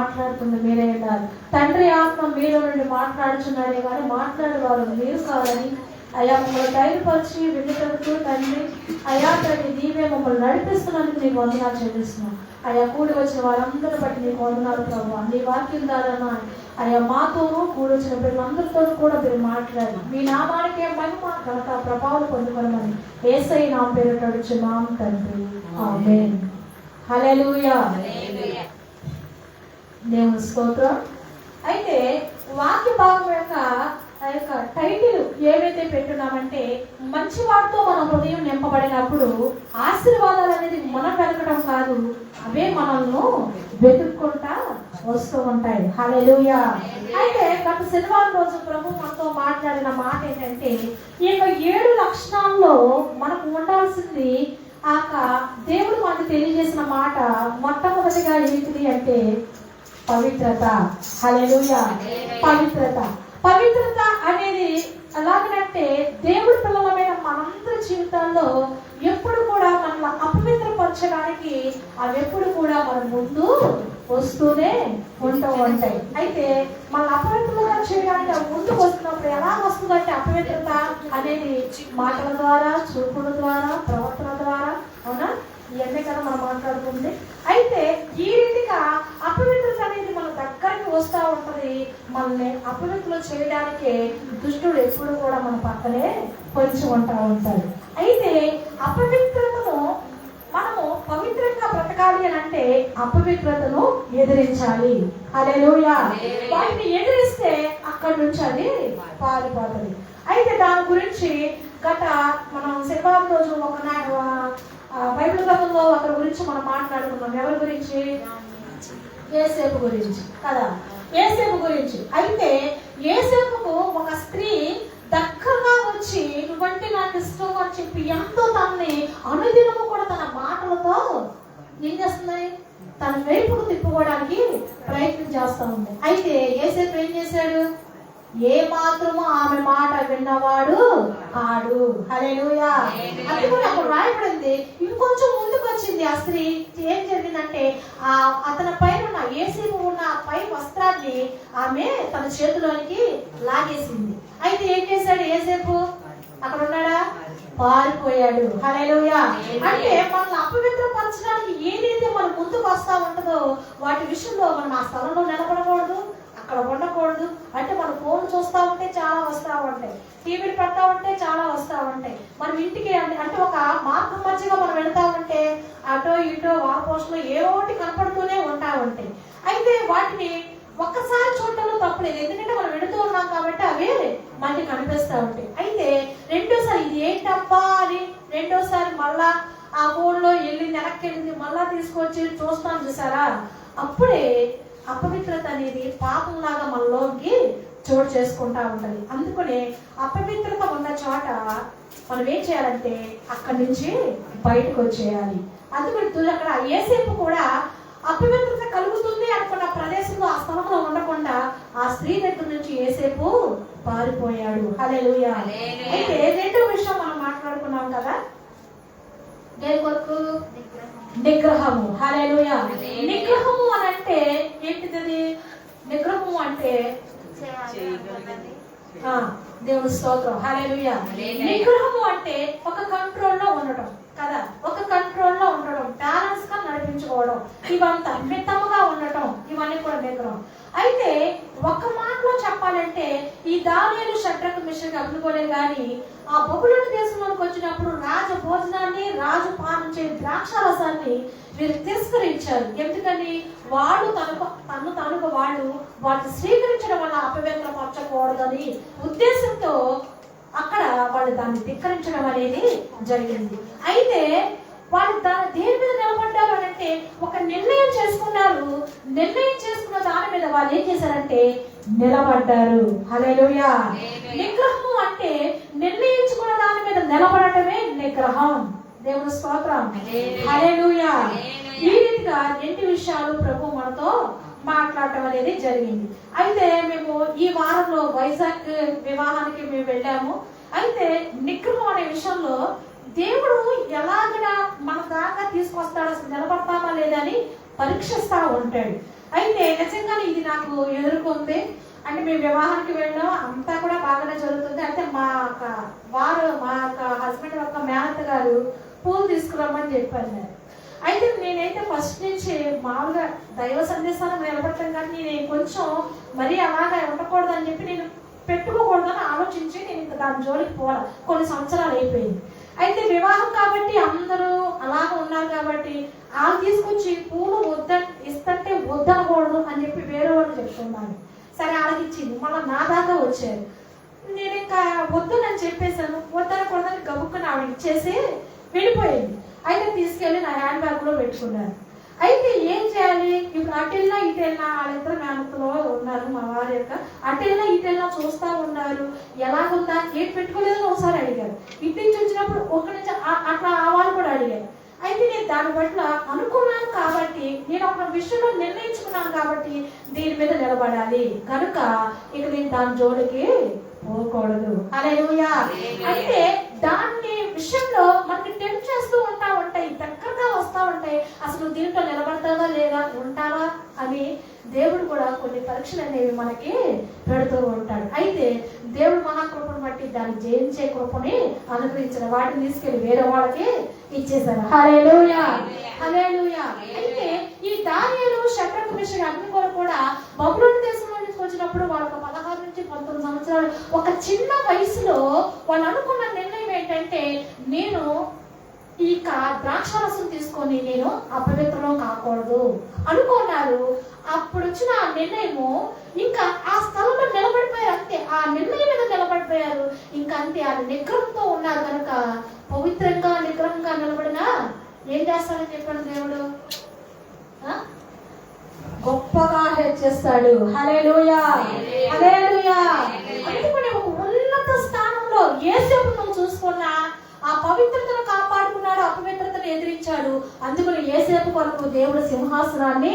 మాట్లాడుతుంది మీరే ఉన్నారు. తండ్రి ఆత్మ మీలో నుండి మాట్లాడుచున్నాడే కానీ మాట్లాడేవారు మీరు కాదని అయ్యా మమ్మల్ని ధైర్యపరిచి వెళ్ళేటప్పుడు తండ్రి అయ్యా తండ్రి నీవే మమ్మల్ని నడిపిస్తున్నందుకు నీకు వందనాలు చెల్లిస్తున్నాం. అయ్యా కూడి వచ్చిన వారందరిని బట్టి నీకు వందనాలు ప్రభు. నీ వాక్యం ద్వారా అయ్యా మాతోనూ కూడి వచ్చిన పిల్లలందరితోనూ కూడా మీరు మాట్లాడి మీ నామానికే మహిమ ఘనత ప్రభావం పొందుకోమని యేసయ్య నామం పేరిట అడుగుచున్నాం తండ్రి. ఆమేన్. హల్లెలూయా. దేవుని స్తోత్రం. అయితే వాక్య భాగం యొక్క టైటిల్ ఏవైతే పెట్టున్నామంటే మంచి వాటితో మన హృదయం నింపబడినప్పుడు ఆశీర్వాదాలు అనేది మనం వెతకడం కాదు, అవే మనల్ని వెతుక్కుంటా వస్తూ ఉంటాయి. హల్లెలూయా. అయితే గత శనివారం రోజు ప్రభు మనతో మాట్లాడిన మాట ఏంటంటే ఈ యొక్క 7 లక్షణాల్లో మనకు ఉండాల్సింది దేవుడు మనకు తెలియజేసిన మాట మొట్టమొదటిగా ఏంటిది అంటే పవిత్రత. హల్లెలూయా. పవిత్రత అనేది ఎలాగంటే దేవుడి పిల్లలమైన మనందరి జీవితాల్లో ఎప్పుడు కూడా మనల్ని అపవిత్రపరచడానికి అవి ఎప్పుడు కూడా మన ముందు వస్తూనే ఉంటూ ఉంటాయి. అయితే మన అపవిత్రంగా చేయడానికి అవి ముందుకు వస్తున్నప్పుడు ఎలా వస్తుందంటే అపవిత్రత అనేది మాటల ద్వారా, చూపుల ద్వారా, ప్రవర్తన ద్వారా, అవునా, ఇవన్నీ కదా మనం మాట్లాడుతుంది. అయితే ఈ రీతిగా అపవిత్రత అనేది మన దగ్గరికి వస్తూ ఉంటది. మనల్ని అపవిత్రులు చేయడానికే దుష్టుడు ఎప్పుడు కూడా మన పక్కనే పొంచి ఉంటాడు. అయితే అపవిత్రతను మనము పవిత్రంగా బ్రతకాలి అని అంటే అపవిత్రతను ఎదిరించాలి. హల్లెలూయా. వాటిని ఎదిరిస్తే అక్కడి నుంచి అది పారిపోతుంది. అయితే దాని గురించి మనం శనివారం రోజు బైబిల్ గ్రంథంలో ఒకరి గురించి మనం మాట్లాడుకున్నాం. ఎవరి గురించి? యేసేపు గురించి కదా, యేసేపు గురించి. అయితే యేసేపుకు ఒక స్త్రీ దగ్గరగా వచ్చి నువ్వంటే నాకు ఇష్టం అని చెప్పి ఎంతో తనని అనుదినము కూడా తన మాటలతో ఏం చేస్తున్నాయి, తన వైపుకు తిప్పుకోవడానికి ప్రయత్నం చేస్తూ ఉంది. అయితే యేసేపు ఏం చేశాడు? ఏ మాత్రము ఆమె మాట విన్నవాడు కాడు. హల్లెలూయా. అది కూడా అప్పుడు రాయబడింది. ఇంకొంచెం ముందుకు వచ్చింది ఆ స్త్రీ. ఏం జరిగిందంటే అతని పైన ఉన్న యేసేపు ఉన్న పై వస్త్రాన్ని ఆమె తన చేతిలోనికి లాగేసింది. అయితే ఏం చేశాడు యేసేపు? అక్కడ ఉన్నాడా? పారిపోయాడు. హల్లెలూయా. అంటే మనల్ని అపవిత్రపరచడానికి ఏదైతే మన ముందుకు వస్తా ఉంటుందో వాటి విషయంలో మనం ఆ స్థలంలో నిలబడకూడదు, అక్కడ ఉండకూడదు. అంటే మనం ఫోన్ చూస్తూ ఉంటే చాలా వస్తూ ఉంటాయి, టీవీలు పెడతా ఉంటే చాలా వస్తూ ఉంటాయి. మనం ఇంటికి అంటే ఒక మార్గం మధ్యగా మనం వెళ్తా ఉంటే అటో ఇటో వారపోస్టులు ఏవోటి కనపడుతూనే ఉంటా ఉంటాయి. అయితే వాటిని ఒక్కసారి చూడటంలో తప్పలేదు, ఎందుకంటే మనం వెళుతూ ఉన్నాం కాబట్టి అవి మనకి కనిపిస్తూ ఉంటాయి. అయితే రెండోసారి ఇది ఏంటబ్బా అని రెండోసారి మళ్ళా ఆ ఫోన్లో వెనక్కి వెళ్ళింది, మళ్ళా తీసుకొచ్చి చూస్తాం చూసారా, అప్పుడే అపవిత్రత అనేది పాపంలాగా మనలోకి చోటు చేసుకుంటా ఉంటది. అందుకనే అపవిత్రత ఉన్న చోట మనం ఏం చేయాలంటే అక్కడి నుంచి బయటకు వచ్చేయాలి. అందుకని అక్కడ యేసేపు కూడా అపవిత్రత కలుగుతుంది అనుకున్న ప్రదేశంలో ఆ స్థలంలో ఉండకుండా ఆ స్త్రీ దగ్గర నుంచి యేసేపు పారిపోయాడు. హల్లెలూయా. అయితే రెండో విషయం మనం మాట్లాడుకున్నాం కదా, దేని కొరకు? నిగ్రహము. హల్లెలూయా. నిగ్రహము అని అంటే ఏంటిది? నిగ్రహము అంటే దేవుని స్తోత్రం. హల్లెలూయా. నిగ్రహము అంటే ఒక కంట్రోల్ లో ఉండటం కదా, ఒక కంట్రోల్ లో ఉండడం, బ్యాలెన్స్ గా నడిపించుకోవడం, ఇవంతా మితముగా ఉండటం, ఇవన్నీ కూడా నిగ్రహం. అయితే ఒక మాటలో చెప్పాలంటే ఈ దానియేలు షడ్రకు మిషన్కి అమ్ముకోలేదు. కానీ ఆ బబులోను దేశంలోకి వచ్చినప్పుడు రాజు భోజనాన్ని, రాజు పానం చేయ ద్రాక్షారసాన్ని వీరు తిరస్కరించారు. ఎందుకని? వాళ్ళు తనకు వాళ్ళు వాటిని స్వీకరించడం వల్ల అపవిత్రపరచకూడదని ఉద్దేశంతో అక్కడ వాళ్ళు దాన్ని ధిక్కరించడం అనేది జరిగింది. అయితే వాళ్ళు దేని మీద నిలబడ్డారు అని అంటే ఒక నిర్ణయం చేసుకున్నారు. నిర్ణయం చేసుకున్న దాని మీద వాళ్ళు ఏం చేశారంటే నిలబడ్డారు. హల్లెలూయా. నిగ్రహము అంటే నిర్ణయించుకున్న దాని మీద నిలబడటమే నిగ్రహం. దేవుని స్తోత్రం. హల్లెలూయా. ఈ రీతిగా 2 విషయాలు ప్రభు మనతో మాట్లాడటం అనేది జరిగింది. అయితే మేము ఈ వారంలో వైజాగ్ వివాహానికి మేము వెళ్ళాము. అయితే నిగ్రహం అనే విషయంలో దేవుడు ఎలాగైనా మన దాకా తీసుకొస్తాడు, అసలు నిలబడతామా లేదని పరీక్షిస్తా ఉంటాడు. అయితే నిజంగానే ఇది నాకు ఎదుర్కొంది. అంటే మేము వివాహానికి వెళ్ళాం, అంతా కూడా బాగానే జరుగుతుంది. అయితే మా హస్బెండ్ యొక్క మేనత్త గారు పూలు తీసుకురమ్మని చెప్పారు. అయితే నేనైతే ఫస్ట్ నుంచి మామూలుగా దైవ సందేశాలను నిలబడతాను, కానీ నేను కొంచెం మరీ అలాగా ఉండకూడదు అని చెప్పి నేను పెట్టుకోకూడదని ఆలోచించి నేను ఇంకా దాని జోలికి పోవాలి. కొన్ని సంవత్సరాలు అయిపోయింది. అయితే వివాహం కాబట్టి అందరూ అలాగ ఉన్నారు కాబట్టి వాళ్ళు తీసుకొచ్చి పూలు ఇస్తుంటే వద్దనకూడదు అని చెప్పి వేరే వాళ్ళు చెప్తున్నాను. సరే వాళ్ళకి ఇచ్చింది, మళ్ళీ నా దాకా వచ్చారు. నేను ఇంకా వద్దునని చెప్పేశాను. వద్దనకూడదని గబుక్కుని ఆవిడ ఇచ్చేసి వెళ్ళిపోయింది. అయితే తీసుకెళ్ళి నా హ్యాండ్ బ్యాగ్ లో పెట్టుకున్నాను. అయితే ఏం చేయాలి ఇప్పుడు? అటెల్లా ఇటెల్లా వాళ్ళిద్దరు మేనత్తలో ఉన్నారు. మా వారి యొక్క అటెల్లా ఇటెల్లా చూస్తా ఉన్నారు. ఎలాగుందా, ఏం పెట్టుకోలేదని ఒకసారి అడిగారు. ఇంటి నుంచి వచ్చినప్పుడు ఒక నుంచి అట్లా వాళ్ళు కూడా అడిగారు. అయితే నేను దాని పట్ల అనుకున్నాను కాబట్టి, నేను ఒక విషయంలో నిర్ణయించుకున్నాను కాబట్టి దీని మీద నిలబడాలి కనుక ఇక నేను దాని జోలికి పోకూడదు. హల్లెలూయా. అయితే దాని విషయంలో మనకి టెంప్ట్ చేస్తూ ఉంటాయి, దగ్గరగా వస్తూ ఉంటాయి. అసలు దీంట్లో నిలబడతావా లేదా, ఉంటావా అని దేవుడు కూడా కొన్ని పరీక్షలు అనేవి మనకి పెడుతూ ఉంటాడు. అయితే దేవుడు మహాకృపను బట్టి దాన్ని జయించే కృపని అనుగ్రహించిన వాటిని తీసుకెళ్లి వేరే వాళ్ళకి ఇచ్చేశారు. హల్లెలూయా, హల్లెలూయా. అయితే ఈ దానియేలు షద్రకు మేషకు అబేద్నెగో కూడా బబులోను దేశంలో నుంచి వచ్చినప్పుడు వాళ్ళకి 16 నుంచి 19 సంవత్సరాలు ఒక చిన్న వయసులో వాళ్ళు అనుకున్న నిర్ణయం ఏంటంటే, నేను ఈ ద్రాక్షారసం తీసుకొని నేను అపవిత్రం కాకూడదు అనుకున్నారు. అప్పుడు వచ్చిన ఆ నిర్ణయము ఇంకా ఆ స్థలంలో నిలబడిపోయారు. అంతే, ఆ నిర్ణయం మీద నిలబడిపోయారు. ఇంకా అంతే, ఆ నిగ్రహంతో ఉన్నారు కనుక పవిత్రంగా నిగ్రహంగా నిలబడినా ఏం చేస్తాడని చెప్పాడు దేవుడు? గొప్పగా హెచ్చిస్తాడు. హల్లెలూయా, హల్లెలూయా. అందుకని ఒక ఉన్నత స్థానంలో యేసేపు నువ్వు చూసుకున్నా ఆ పవిత్రతను కాపాడుకున్నాడు, అపవిత్రతను ఎదిరించాడు. అందుకని యేసేపు కొరకు దేవుడు సింహాసనాన్ని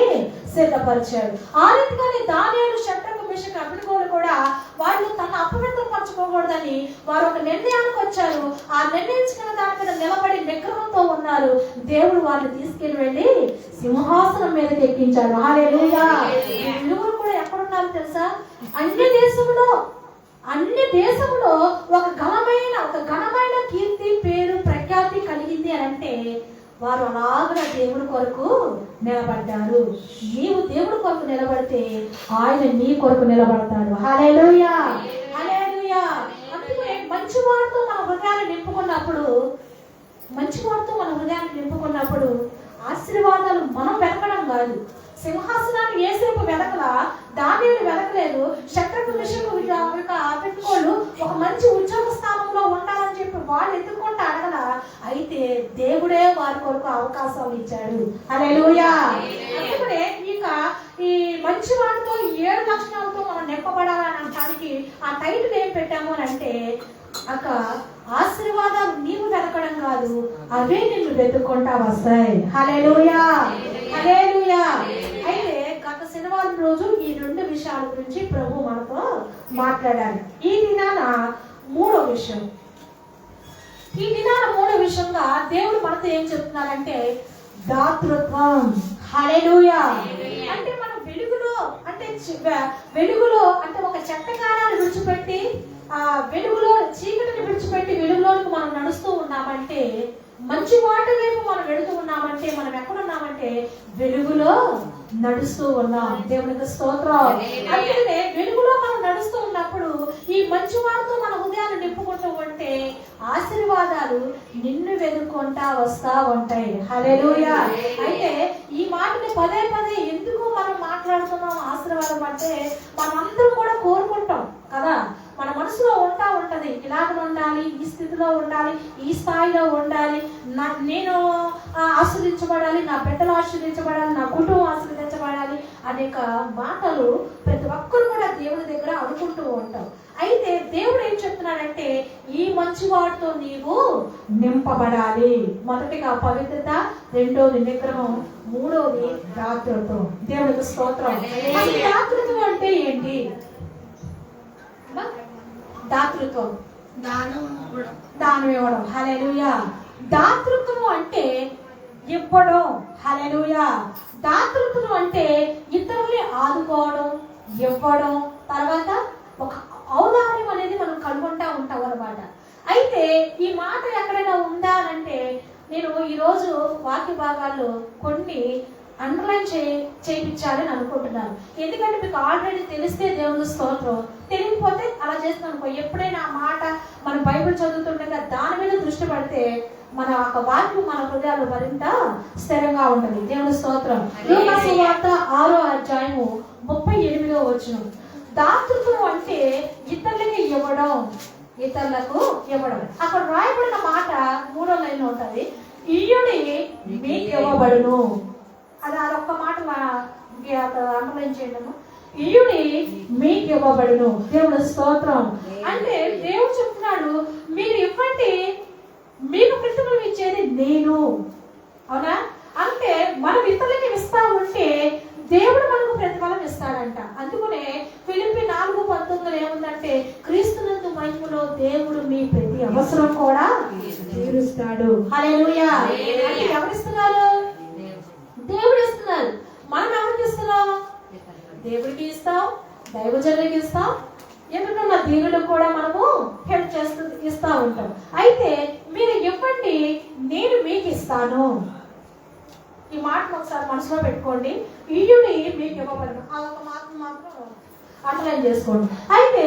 సిద్ధపరిచాడు. ఆ రీతిగానే దానియేలు షద్రకు మేషకు అబేద్నెగోలు కూడా వాళ్ళు తన అపవిత్రపరచుకోకూడదని వారు ఒక నిర్ణయానికి వచ్చారు. ఆ నిర్ణయించుకున్న దాని మీద నిలబడి నిగ్రహంతో ఉన్నారు. దేవుడు వారిని తీసుకెళ్లి వెళ్ళి సింహాసనం మీదకి ఎక్కించాడు. హల్లెలూయా. వీరు కూడా ఎక్కడున్నారు తెలుసా? అన్ని దేశంలో ఒక ఘనమైన కీర్తి, పేరు, ప్రఖ్యాతి కలిగింది అని అంటే వారు అలాగ దేవుడి కొరకు నిలబడ్డారు. నీవు దేవుడి కొరకు నిలబడితే ఆయన నీ కొరకు నిలబడతాడు. హల్లెలూయా, హల్లెలూయా. అందుకే మంచి వారితో మన హృదయాన్ని నింపుకున్నప్పుడు ఆశీర్వాదాలు మనం వెతకడం కాదు. సింహాసనాన్ని యేసేపు వెతకలా, దానియేలు వెతకలేదు. షద్రకు మేషకు అబేద్నెగోలు ఒక మంచి ఉద్యోగ స్థానంలో ఉండాలని చెప్పి వాళ్ళు ఎత్తుకుంటూ అడగల. అయితే దేవుడే వారి కొరకు అవకాశాలు ఇచ్చాడు. హల్లెలూయా. అందుకనే ఇక ఈ మంచి వాటితో 7 లక్షణాలతో మనం నింపబడాలని అనడానికి ఆ టైటిల్ ఏం పెట్టాము అని అంటే, అక్క ఆశీర్వాదాలు నీవు వెతకడం కాదు, అవే నిన్ను వెతుక్కుంటా వస్తాయి. హల్లెలూయా, హల్లెలూయా. అయితే గత శనివారం రోజు ఈ 2 విషయాల గురించి ప్రభు మనతో మాట్లాడాలి. ఈ దినాన మూడో విషయంగా దేవుడు మనతో ఏం చెప్తున్నారంటే దాతృత్వం. హల్లెలూయా. అంటే మనం వెలుగులో అంటే ఒక చెత్త కాలాన్ని విడిచిపెట్టి ఆ వెలుగులో చీకటిని విడిచిపెట్టి వెలుగులోకి మనం నడుస్తూ ఉన్నామంటే, మంచి వాటి వైపు మనం వెళుతూ ఉన్నామంటే మనం ఎక్కడున్నామంటే వెలుగులో నడుస్తూ ఉన్నాం. దేవునికి స్తోత్రం. అందుకనే వెలుగులో మనం నడుస్తూ ఉన్నప్పుడు ఈ మంచి వాటితో మన హృదయాన్ని నింపుకుంటూ ఉంటే ఆశీర్వాదాలు నిన్ను వెతుక్కుంటా వస్తా ఉంటాయి. హల్లెలూయా. అయితే ఈ మాటని పదే ఎందుకు మనం మాట్లాడుతున్నాం ఆశీర్వాదం అంటే, మనందరం కూడా కోరుకుంటాం కదా, మన మనసులో ఉంటది ఇలాగ ఉండాలి, ఈ స్థితిలో ఉండాలి, ఈ స్థాయిలో ఉండాలి, నేను ఆశీర్వదించబడాలి, నా బిడ్డలు ఆశీర్వదించబడాలి, నా కుటుంబం ఆశీర్వదించబడాలి అనేక మాటలు ప్రతి ఒక్కరు కూడా దేవుడి దగ్గర అనుకుంటూ ఉంటాం. అయితే దేవుడు ఏం చెప్తున్నాడంటే, ఈ మంచి వాటితో నీవు నింపబడాలి. మొదటిగా పవిత్రత, రెండోది నిగ్రహం, మూడోది దాతృత్వం. దేవుడికి స్తోత్రం. దాతృత్వం అంటే ఏంటి? దాతృత్వం, దానం ఇవ్వడం. హల్లెలూయా. దాతృత్వం అంటే ఇవ్వడం. హల్లెలూయా. దాతృత్వం అంటే ఇతరుల్ని ఆదుకోవడం, ఇవ్వడం, తర్వాత ఒక ఔదార్యం అనేది మనం కనుగొంటా ఉంటాం అన్నమాట. అయితే ఈ మాట ఎక్కడైనా ఉందా అంటే నేను ఈరోజు వాక్య భాగాల్లో కొన్ని అండర్లైన్ చేయించాలని అనుకుంటున్నాను. ఎందుకంటే మీకు ఆల్రెడీ తెలిస్తే దేవుని స్తోత్రం, తెలియకపోతే అలా చేస్తున్నాను అనుకో. ఎప్పుడైనా ఆ మాట మన బైబిల్ చదువుతుండగా దాని మీద దృష్టి పడితే మన ఒక వాక్యం మన హృదయాలు మరింత స్థిరంగా ఉంటుంది. దేవుని స్తోత్రం. లూకా సువార్త 6వ అధ్యాయము 38వ వచనం. దాతృత్వం అంటే ఇతరులకి ఇవ్వడం, ఇతరులకు ఇవ్వడం. అక్కడ రాయబడిన మాట 3వ లైన్లో ఉంటుంది, ఇయ్యుడి మీకు ఇవ్వబడును. అది అదొక్క మాట అండర్లైన్ చేయడము. ఇయ్యుడి మీకు ఇవ్వబడును. దేవుడు స్తోత్రం. అంటే దేవుడు చెప్తున్నాడు, మీరు ఇవ్వండి, మీకు ప్రతిఫలం ఇచ్చేది నేను. అవునా? అంటే మనం ఇతరులకి ఇస్తా ఉంటే దేవుడు మనకు ప్రతిఫలం ఇస్తాడంట. అందుకనే ఫిలిప్పీ 4:19 ఏముందంటే, క్రీస్తునందు మహిమలో దేవుడు మీ ప్రతి అవసరం కూడా తీరుస్తాడు. హల్లెలూయా. అంటే ఎవరిస్తున్నారు? దేవుడు ఇస్తున్నారు. మనం ఎవరికి ఇస్తున్నాం? దేవుడికి ఇస్తాం, దైవజనులకి ఇస్తాం, ఎందుకన్నా దీనులకు కూడా మనము హెల్ప్ ఇస్తా ఉంటాం. అయితే మీరు ఇవ్వండి, నేను మీకు ఇస్తాను. ఈ మాట ఒకసారి మనసులో పెట్టుకోండి. ఇయ్యుడి మీకు ఇవ్వబడును. ఆ ఒక మాట మాత్రం అండర్లైన్ చేసుకోండి. అయితే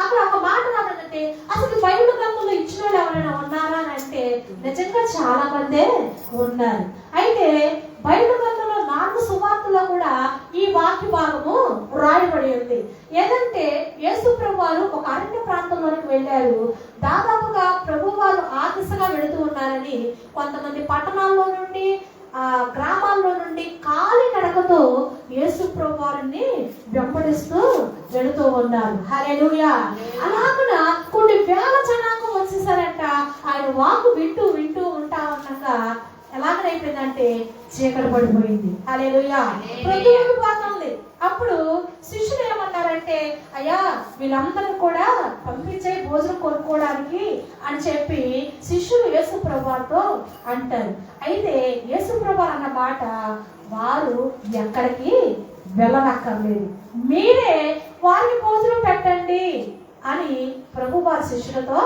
అక్కడ ఒక మాట రాదంటే అసలు బైబిల్ గ్రంథంలో ఇచ్చిన వాళ్ళు ఎవరైనా ఉన్నారా అని అంటే నిజంగా చాలా మందే ఉన్నారు. అయితే బైబిల్ గ్రంథంలో 4 సువార్తల్లో కూడా ఈ వాక్య భాగము రాయబడి ఉంది. ఏదంటే యేసు ప్రభువారు ఒక అరణ్య ప్రాంతంలోకి వెళ్ళారు. దాదాపుగా ప్రభువారు ఆ దిశగా వెళుతూ ఉన్నారని కొంతమంది పట్టణాల్లో నుండి గ్రామాల్లో నుండి కాలి నడకతో యేసు ప్రభువారిని వెంబడిస్తూ వెళుతూ ఉన్నారు. హల్లెలూయా. అలాగున కొన్ని వేల జనాంగం వచ్చేసారంట. ఆయన వాకు వింటూ వింటూ ఉంటా ఉండగా ఎలాగైపోయిందంటే చీకటి పడిపోయింది. హల్లెలూయా. ప్రతిపోతుంది. అప్పుడు శిష్యులు ఏమన్నారంటే, అయ్యా వీళ్ళందరూ కూడా పంపించే భోజనం కొనుక్కోవడానికి అని చెప్పి శిష్యులు యేసు ప్రభువారితో అంటారు. అయితే యేసు ప్రభువారు అన్న మాట, వారు ఎక్కడికి వెళ్ళనక్కర్లేదు, మీరే వారికి భోజనం పెట్టండి అని ప్రభువారి శిష్యులతో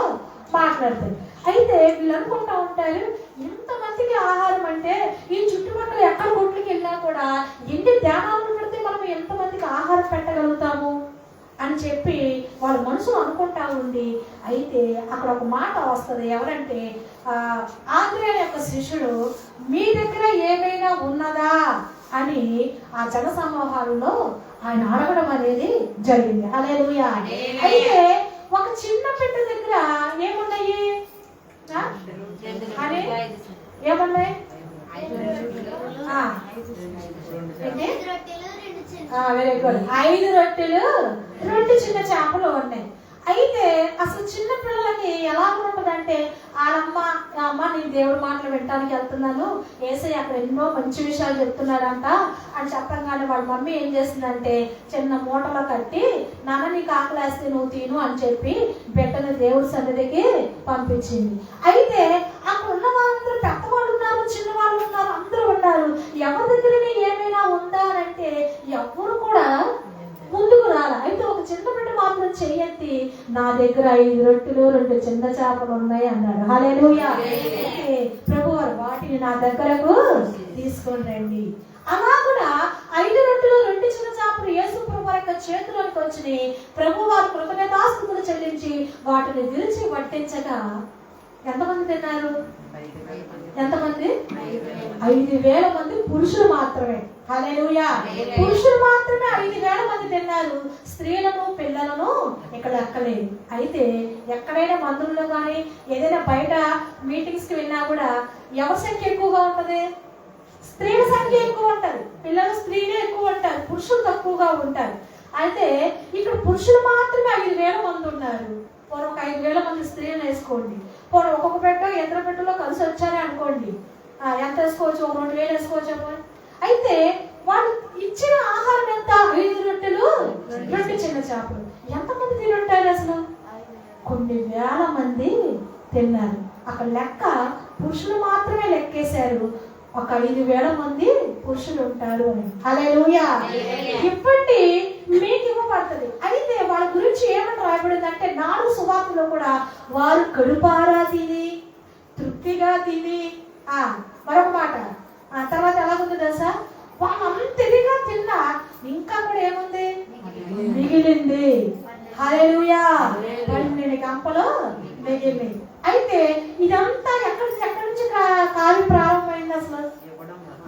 మాట్లాడతారు. అయితే వీళ్ళు అనుకుంటా ఉంటారు, ఇంతమందికి ఆహారం అంటే ఈ చుట్టుపక్కల ఎక్కడ కొట్లకి వెళ్ళినా కూడా ఎన్ని ధ్యానాలను పెడితే మనం ఎంతమందికి ఆహారం పెట్టగలుగుతాము అని చెప్పి వాళ్ళ మనసులో అనుకుంటా ఉంది. అయితే అక్కడ ఒక మాట వస్తుంది. ఎవరంటే ఆంద్రేయ యొక్క శిష్యుడు, మీ దగ్గర ఏమైనా ఉన్నదా అని ఆ జన సమూహాలలో ఆయన అడగడం అనేది జరిగింది. హల్లెలూయా. అయితే ఒక చిన్న పెట్ట దగ్గర ఏమున్నాయి అని ఏమన్నాయి? 5 రొట్టెలు 2 చిన్న చేపలు ఉన్నాయి. అయితే అసలు చిన్న పిల్లలకి ఎలా ఉంటుందంటే, అమ్మ నేను దేవుడి మాటలు వినడానికి వెళ్తున్నాను, యేసయ్య అక్కడ ఎన్నో మంచి విషయాలు చెప్తున్నాడంట అని చెప్పగానే వాళ్ళ మమ్మీ ఏం చేసిందంటే చిన్న మూటలో కట్టి, నాన్న నీకు ఆకలేస్తే నువ్వు తిను అని చెప్పి బిడ్డను దేవుడి సన్నిధికి పంపించింది. అయితే అక్కడ ఉన్న వాళ్ళందరూ పెద్దవాళ్ళు ఉన్నారు, చిన్నవాళ్ళు ఉన్నారు, అందరూ ఉన్నారు. ఎవరి దగ్గర ఏమైనా ఉందా అంటే ఎవరు కూడా ముందుకు రాల. అయితే ఒక చిన్న బిడ్డ మాత్రం చెయ్యెత్తి, నా దగ్గర 5 రొట్టెలు 2 చిన్న చేపలు ఉన్నాయి అన్నాడు. హల్లెలూయా. ప్రభువారు వాటిని నా దగ్గరకు తీసుకొని రండి. అలా కూడా 5 రొట్టెలు 2 చిన్న చేపలు యేసు ప్రభువారి యొక్క చేతిలోకి వచ్చినాయి. ప్రభువారు కృతజ్ఞతాస్తుతులు చెల్లించి వాటిని విరిచి వడ్డించగా ఎంతమంది తిన్నారు? ఎంతమంది? 5,000 మంది పురుషులు మాత్రమే. హల్లెలూయా. పురుషులు మాత్రమే 5,000 మంది తిన్నారు. స్త్రీలను పిల్లలను ఇక్కడ లెక్కలేదు. అయితే ఎక్కడైనా మందుల్లో కానీ ఏదైనా బయట మీటింగ్స్ కి వెళ్ళినా కూడా ఎవరి సంఖ్య ఎక్కువగా ఉంటది? స్త్రీల సంఖ్య ఎక్కువ ఉంటది. పిల్లలు స్త్రీలే ఎక్కువ ఉంటారు, పురుషులు తక్కువగా ఉంటారు. అయితే ఇక్కడ పురుషులు మాత్రమే 5,000 మంది ఉన్నారు. ఒక 5,000 మంది స్త్రీలను వేసుకోండి, ఒక్కొక్క పెట్ట ఇద్దరు పెట్టలో కలిసి వచ్చారే అనుకోండి, ఎంత వేసుకోవచ్చు? 2,000 వేసుకోవచ్చు. అయితే వాళ్ళు ఇచ్చిన ఆహారం ఎంత? 5 రొట్టెలు 2 చిన్న చేపలు. ఎంతమంది తింటారు అసలు? కొన్ని వేల మంది తిన్నారు. అక్కడ లెక్క పురుషులు మాత్రమే లెక్కేశారు, ఒక 5,000 మంది పురుషులు ఉంటారు అని. హల్లెలూయా. ఇప్పటి మీకు ఇవ్వబడుతుంది. అయితే వాళ్ళ గురించి ఏమని రాయబడిందంటే 4 సువార్తలో కూడా వారు కడుపారా తిని తృప్తిగా తిని మరొక మాట తర్వాత ఎలాగుంది తెలుసా, వాళ్ళు అంతగా తిన్నా ఇంకా కూడా ఏముంది మిగిలింది. హల్లెలూయా. 12 గంపలు మిగిలింది. అయితే ఇదంతా ఎక్కడి నుంచి కార్యం ప్రారంభమైంది అసలు?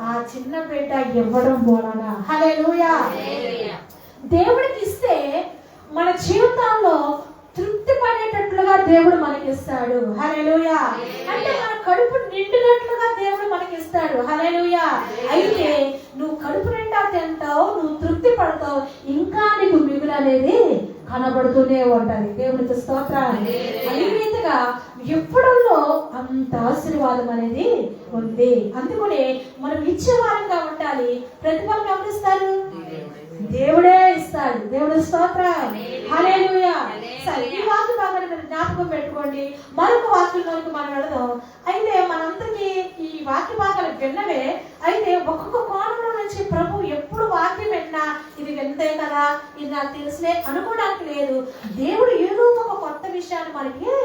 ఆ చిన్న బిడ్డ ఇవ్వడం మూలన. హల్లెలూయా. దేవుడికి ఇస్తే మన జీవితంలో తృప్తి పడేటట్లుగా దేవుడు మనకిస్తాడు. హల్లెలూయా. అంటే మన కడుపు నిండినట్లుగా దేవుడు మనకిస్తాడు. హల్లెలూయా. అయితే నువ్వు కడుపు నిండా తింటావు, నువ్వు తృప్తి పడతావు, ఇంకా నీకు మిగులు అనేది కనబడుతూనే ఉంటది. దేవునికి స్తోత్రం. అదే రీతిగా ఎప్పుడల్లో అంత ఆశీర్వాదం అనేది ఉంది. అందుకనే మనం ఇచ్చేవారంగా ఉండాలి. ప్రతిఫలం ఎవరిస్తారు? దేవుడే ఇస్తాడు. దేవుడి స్తోత్రం. హల్లెలూయా. సరే, ఈ వాక్య భాగాన్ని మీరు జ్ఞాపకం పెట్టుకోండి. మరొక వాక్యంలోకి మనం వెళదాం. అయితే మనందరికీ ఈ వాక్య భాగాలు విన్నవే. అయితే ఒక్కొక్క కోణంలో నుంచి ప్రభు ఎప్పుడు వాక్యం విన్నా ఇది వింతే కదా, ఇది నాకు తెలుసులే అనుకోవడానికి లేదు. దేవుడు ఏదో ఒక కొత్త విషయాన్ని మనకి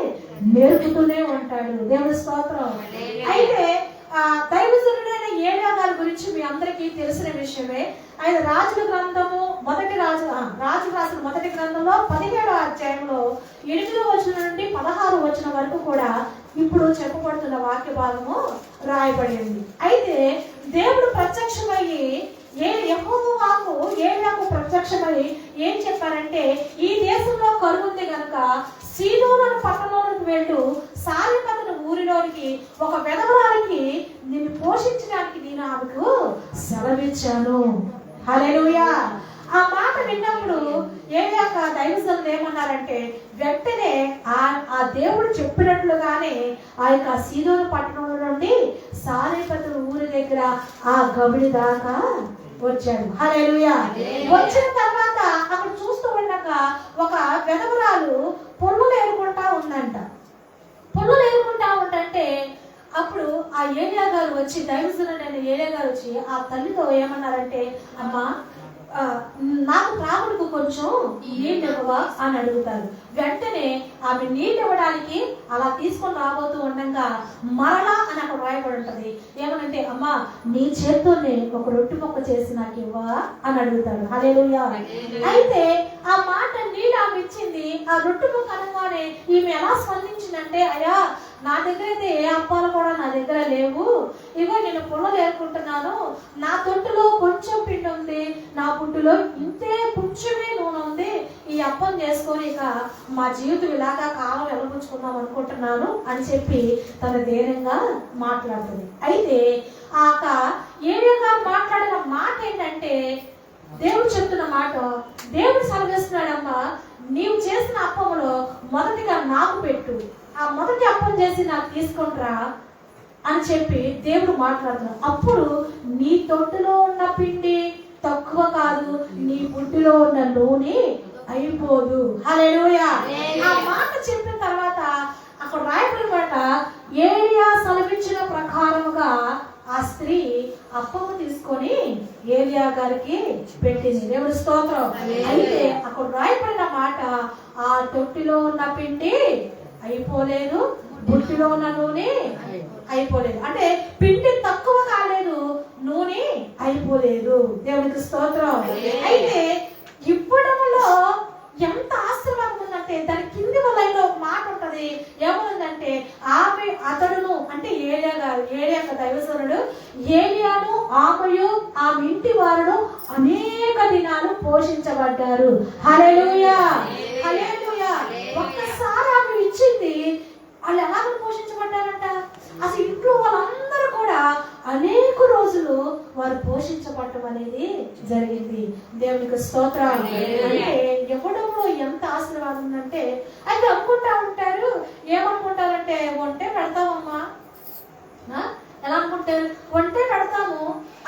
నేర్పుతూనే ఉంటాడు. దేవుడి స్తోత్రం. అయితే దైవజనుడైన ఏలియా గారి గురించి మీ అందరికీ తెలిసిన విషయమే. ఆయన రాజుల గ్రంథము రాజు రాసిన మొదటి గ్రంథంలో 17వ అధ్యాయంలో 8వ వచనం నుండి 16వ వచనం వరకు కూడా ఇప్పుడు చెప్పబడుతున్న వాక్య భాగము రాయబడింది. అయితే దేవుడు ప్రత్యక్షమయ్యి యెహోవాకు ఏలియాకు ప్రత్యక్షమై ఏం చెప్పారంటే, ఈ దేశంలో కరువు ఉంది కనుక సీదోను పట్టణంలోకి వెళ్ళు, సారెపతను ఊరిలోనికి ఒక విధవరాలికి నిన్ను పోషించడానికి నేను ఆమెకు సెలవిచ్చాను. హల్లెలూయా. ఆ మాట విన్నప్పుడు ఏలియాక దైవజనులు ఏమన్నారంటే, వెంటనే ఆ దేవుడు చెప్పినట్లుగానే ఆ యొక్క సీదోను పట్టణంలో నుండి సారెపతను ఊరి దగ్గర ఆ గవిడి దాకా వచ్చాడు. హల్లెలూయా. వచ్చిన తర్వాత అక్కడ చూస్తూ ఉండగా ఒక విధవరాలు పొల్లులు ఏరుకుంటా ఉందంట. పొల్లులు ఏరుకుంటా ఉంటే అప్పుడు ఆ ఏలియా గారు వచ్చి, దైవజనుడైన ఏలియా గారు వచ్చి ఆ తల్లితో ఏమన్నారంటే, అమ్మా నాకు త్రాగుడుకు కొంచెం నీళ్ళు ఇవ్వవా అని అడుగుతారు. వెంటనే ఆమె నీళ్ళు ఇవ్వడానికి అలా తీసుకొని రాబోతూ ఉండగా మరలా అని అక్కడ రాయబడి ఉంటది. ఏమనంటే, అమ్మా నీ చేత్తోనే ఒక రొట్టె మొక్క చేసి నాకు ఇవ్వా అని అడుగుతాడు. హల్లెలూయా. అయితే ఆ మాట నీళ్ళు ఆమె ఇచ్చింది. ఆ రొట్టె మొక్క అనగానే ఈమె ఎలా స్పందించిందంటే, అయ్యా నా దగ్గర అయితే ఏ అప్పాలు కూడా నా దగ్గర లేవు, ఇగో నేను పొలం ఏరుకుంటున్నాను, నా తొట్టులో కొంచెం పిండి ఉంది, నా పుట్టులో ఇంతే కొంచెమే నూనె ఉంది, ఈ అప్పం చేసుకొని ఇక మా జీవితం ఇలాగా కాలం వెలబుచ్చుకుందాం అనుకుంటున్నాను అని చెప్పి తన ధైర్యంగా మాట్లాడుతుంది. అయితే ఆ ఏలియా గారు మాట్లాడిన మాట ఏంటంటే, దేవుడు చెప్తున్న మాట, దేవుడు సెలవిస్తున్నాడమ్మా, నీవు చేసిన అప్పములో మొదటిగా నాకు పెట్టు, ఆ మొదటి అప్పం చేసి నాకు తీసుకుంటరా అని చెప్పి దేవుడు మాట్లాడుతున్నాడు. అప్పుడు నీ తొట్టులో ఉన్న పిండి తక్కువ కాదు, నీ పుట్టిలో ఉన్న నూనె అయిపోదు. హల్లెలూయా. ఆ మాట చెప్పిన తర్వాత అక్కడ రాయబడిన మాట, ఏలియా సెలవిచ్చిన ప్రకారముగా ఆ స్త్రీ అప్పము తీసుకొని ఏలియా గారికి పెట్టింది. దేవుడి స్తోత్రం. అయితే అక్కడ రాయబడిన మాట, ఆ తొట్టిలో ఉన్న పిండి అయిపోలేదు, బుట్టిలో ఉన్న నూనె అయిపోలేదు. అంటే పిండి తక్కువ కాలేదు, నూనె అయిపోలేదు. దేవునికి స్తోత్రం. అయితే ఇవ్వడంలో ఎంత ఆశీర్వాదం ఉందంటే దాని కింది వలైలో ఒక మాట ఉంటది. ఏముందంటే, అతడును అంటే ఏలియా దైవజనుడు, ఏలియాను ఆమెయు ఆమె ఇంటి వారును అనేక దినాలు పోషించబడ్డారు. హల్లెలూయా. హల్లెలూయా. ఒక్కసారి ఆమె ఇచ్చింది, వాళ్ళు ఎలాగ పోషించబడ్డారంట, అసలు ఇంట్లో వాళ్ళందరూ కూడా అనేక రోజులు వారు పోషించబడటం అనేది జరిగింది. దేవునికి స్తోత్రం. అంటే ఇవ్వడంలో ఎంత ఆశీర్వాదం ఉందంటే, అయితే అనుకుంటా ఉంటారు, ఏమనుకుంటారంటే, వంటే పెడతామమ్మా, ఎలా అనుకుంటారు, వంటే పెడతాము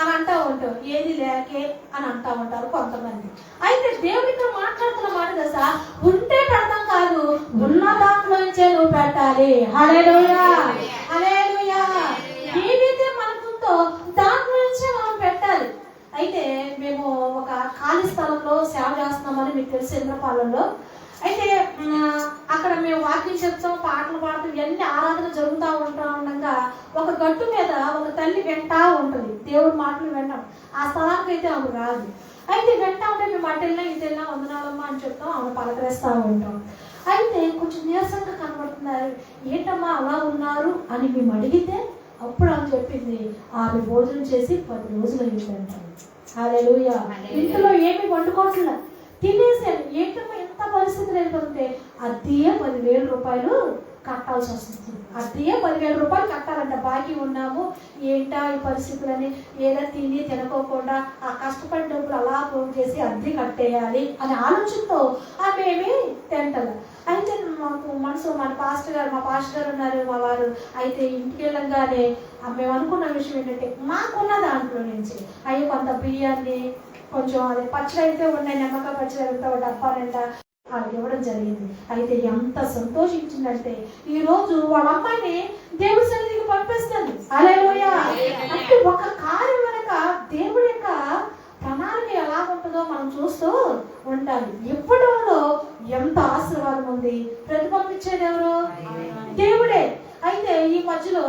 అని అంటా ఉంటారు, ఏది లేకే అని అంటా ఉంటారు కొంతమంది. అయితే దేవుడితో మాట్లాడుతున్న మాట కదా, ఉంటే పెడతాం కాదు, ఉన్న దాంట్లోంచే నువ్వు పెట్టాలి. హల్లెలూయా. హల్లెలూయా. ఏదైతే మనకుందో మీకు తెలుసు ఇంద్రపాలెంలో. అయితే అక్కడ మేము వాక్యం చెప్తాం, పాటలు పాడుతాం, ఇవన్నీ ఆరాధన జరుగుతూ ఉండగా ఒక గట్టు మీద ఒక తల్లి వెంటా ఉంటుంది. దేవుడి మాటలు వింటాం. ఆ స్థలానికి అయితే ఆమె రాదు. అయితే వెంటా ఉంటే మేము అటు వెళ్ళినా ఇటు వెళ్ళినా వందనాలమ్మా అని చెప్తాం, ఆమె పలకరిస్తూ ఉంటాం. అయితే కొంచెం నీరసంగా కనబడుతున్నారు, ఏంటమ్మా అలా ఉన్నారు అని మేము అడిగితే అప్పుడు ఆమె చెప్పింది, ఆమె భోజనం చేసి 10 రోజులు అయ్యిందంట. హల్లెలూయా. ఇంట్లో ఏమి వండుకోవట్లే, తినేసాను. ఏంటమ్మా ఎంత పరిస్థితులు వెళ్ళిపోతుంటే అద్దె 10,000 రూపాయలు కట్టాల్సి వస్తుంది. అద్దె 10,000 రూపాయలు కట్టాలంట. బాకీ ఉన్నాము, ఏంటా ఈ పరిస్థితులని, ఏదో తిని తినకోకుండా ఆ కష్టపడి డబ్బులు అలా ఫోన్ చేసి అద్దె కట్టేయాలి అనే ఆలోచనతో ఆమె ఏమి తింటదు. అయితే మాకు మనసు మా పాస్టర్ గారు ఉన్నారు, మా వారు. అయితే ఇంటికి వెళ్ళంగానే మేము అనుకున్న విషయం ఏంటంటే మాకున్న దాంట్లో నుంచి అవి కొంత బియ్యాన్ని, కొంచెం అది పచ్చడి అయితే ఉన్నాయి, నిమ్మకాయ పచ్చడి అంతా డబ్బా నిండా వాళ్ళకి ఇవ్వడం జరిగింది. అయితే ఎంత సంతోషించిందంటే ఈ రోజు వాళ్ళ అమ్మాయిని దేవుడి సన్నిధికి పంపిస్తుంది. హల్లెలూయా. అంటే ఒక కార్యం వెనక దేవుడి యొక్క ప్రణాళిక ఎలా ఉంటుందో మనం చూస్తూ ఉండాలి. ఎప్పటిలో ఎంత ఆశీర్వాదం ఉంది. ప్రతిఫలం ఇచ్చేది ఎవరు? దేవుడే. అయితే ఈ మధ్యలో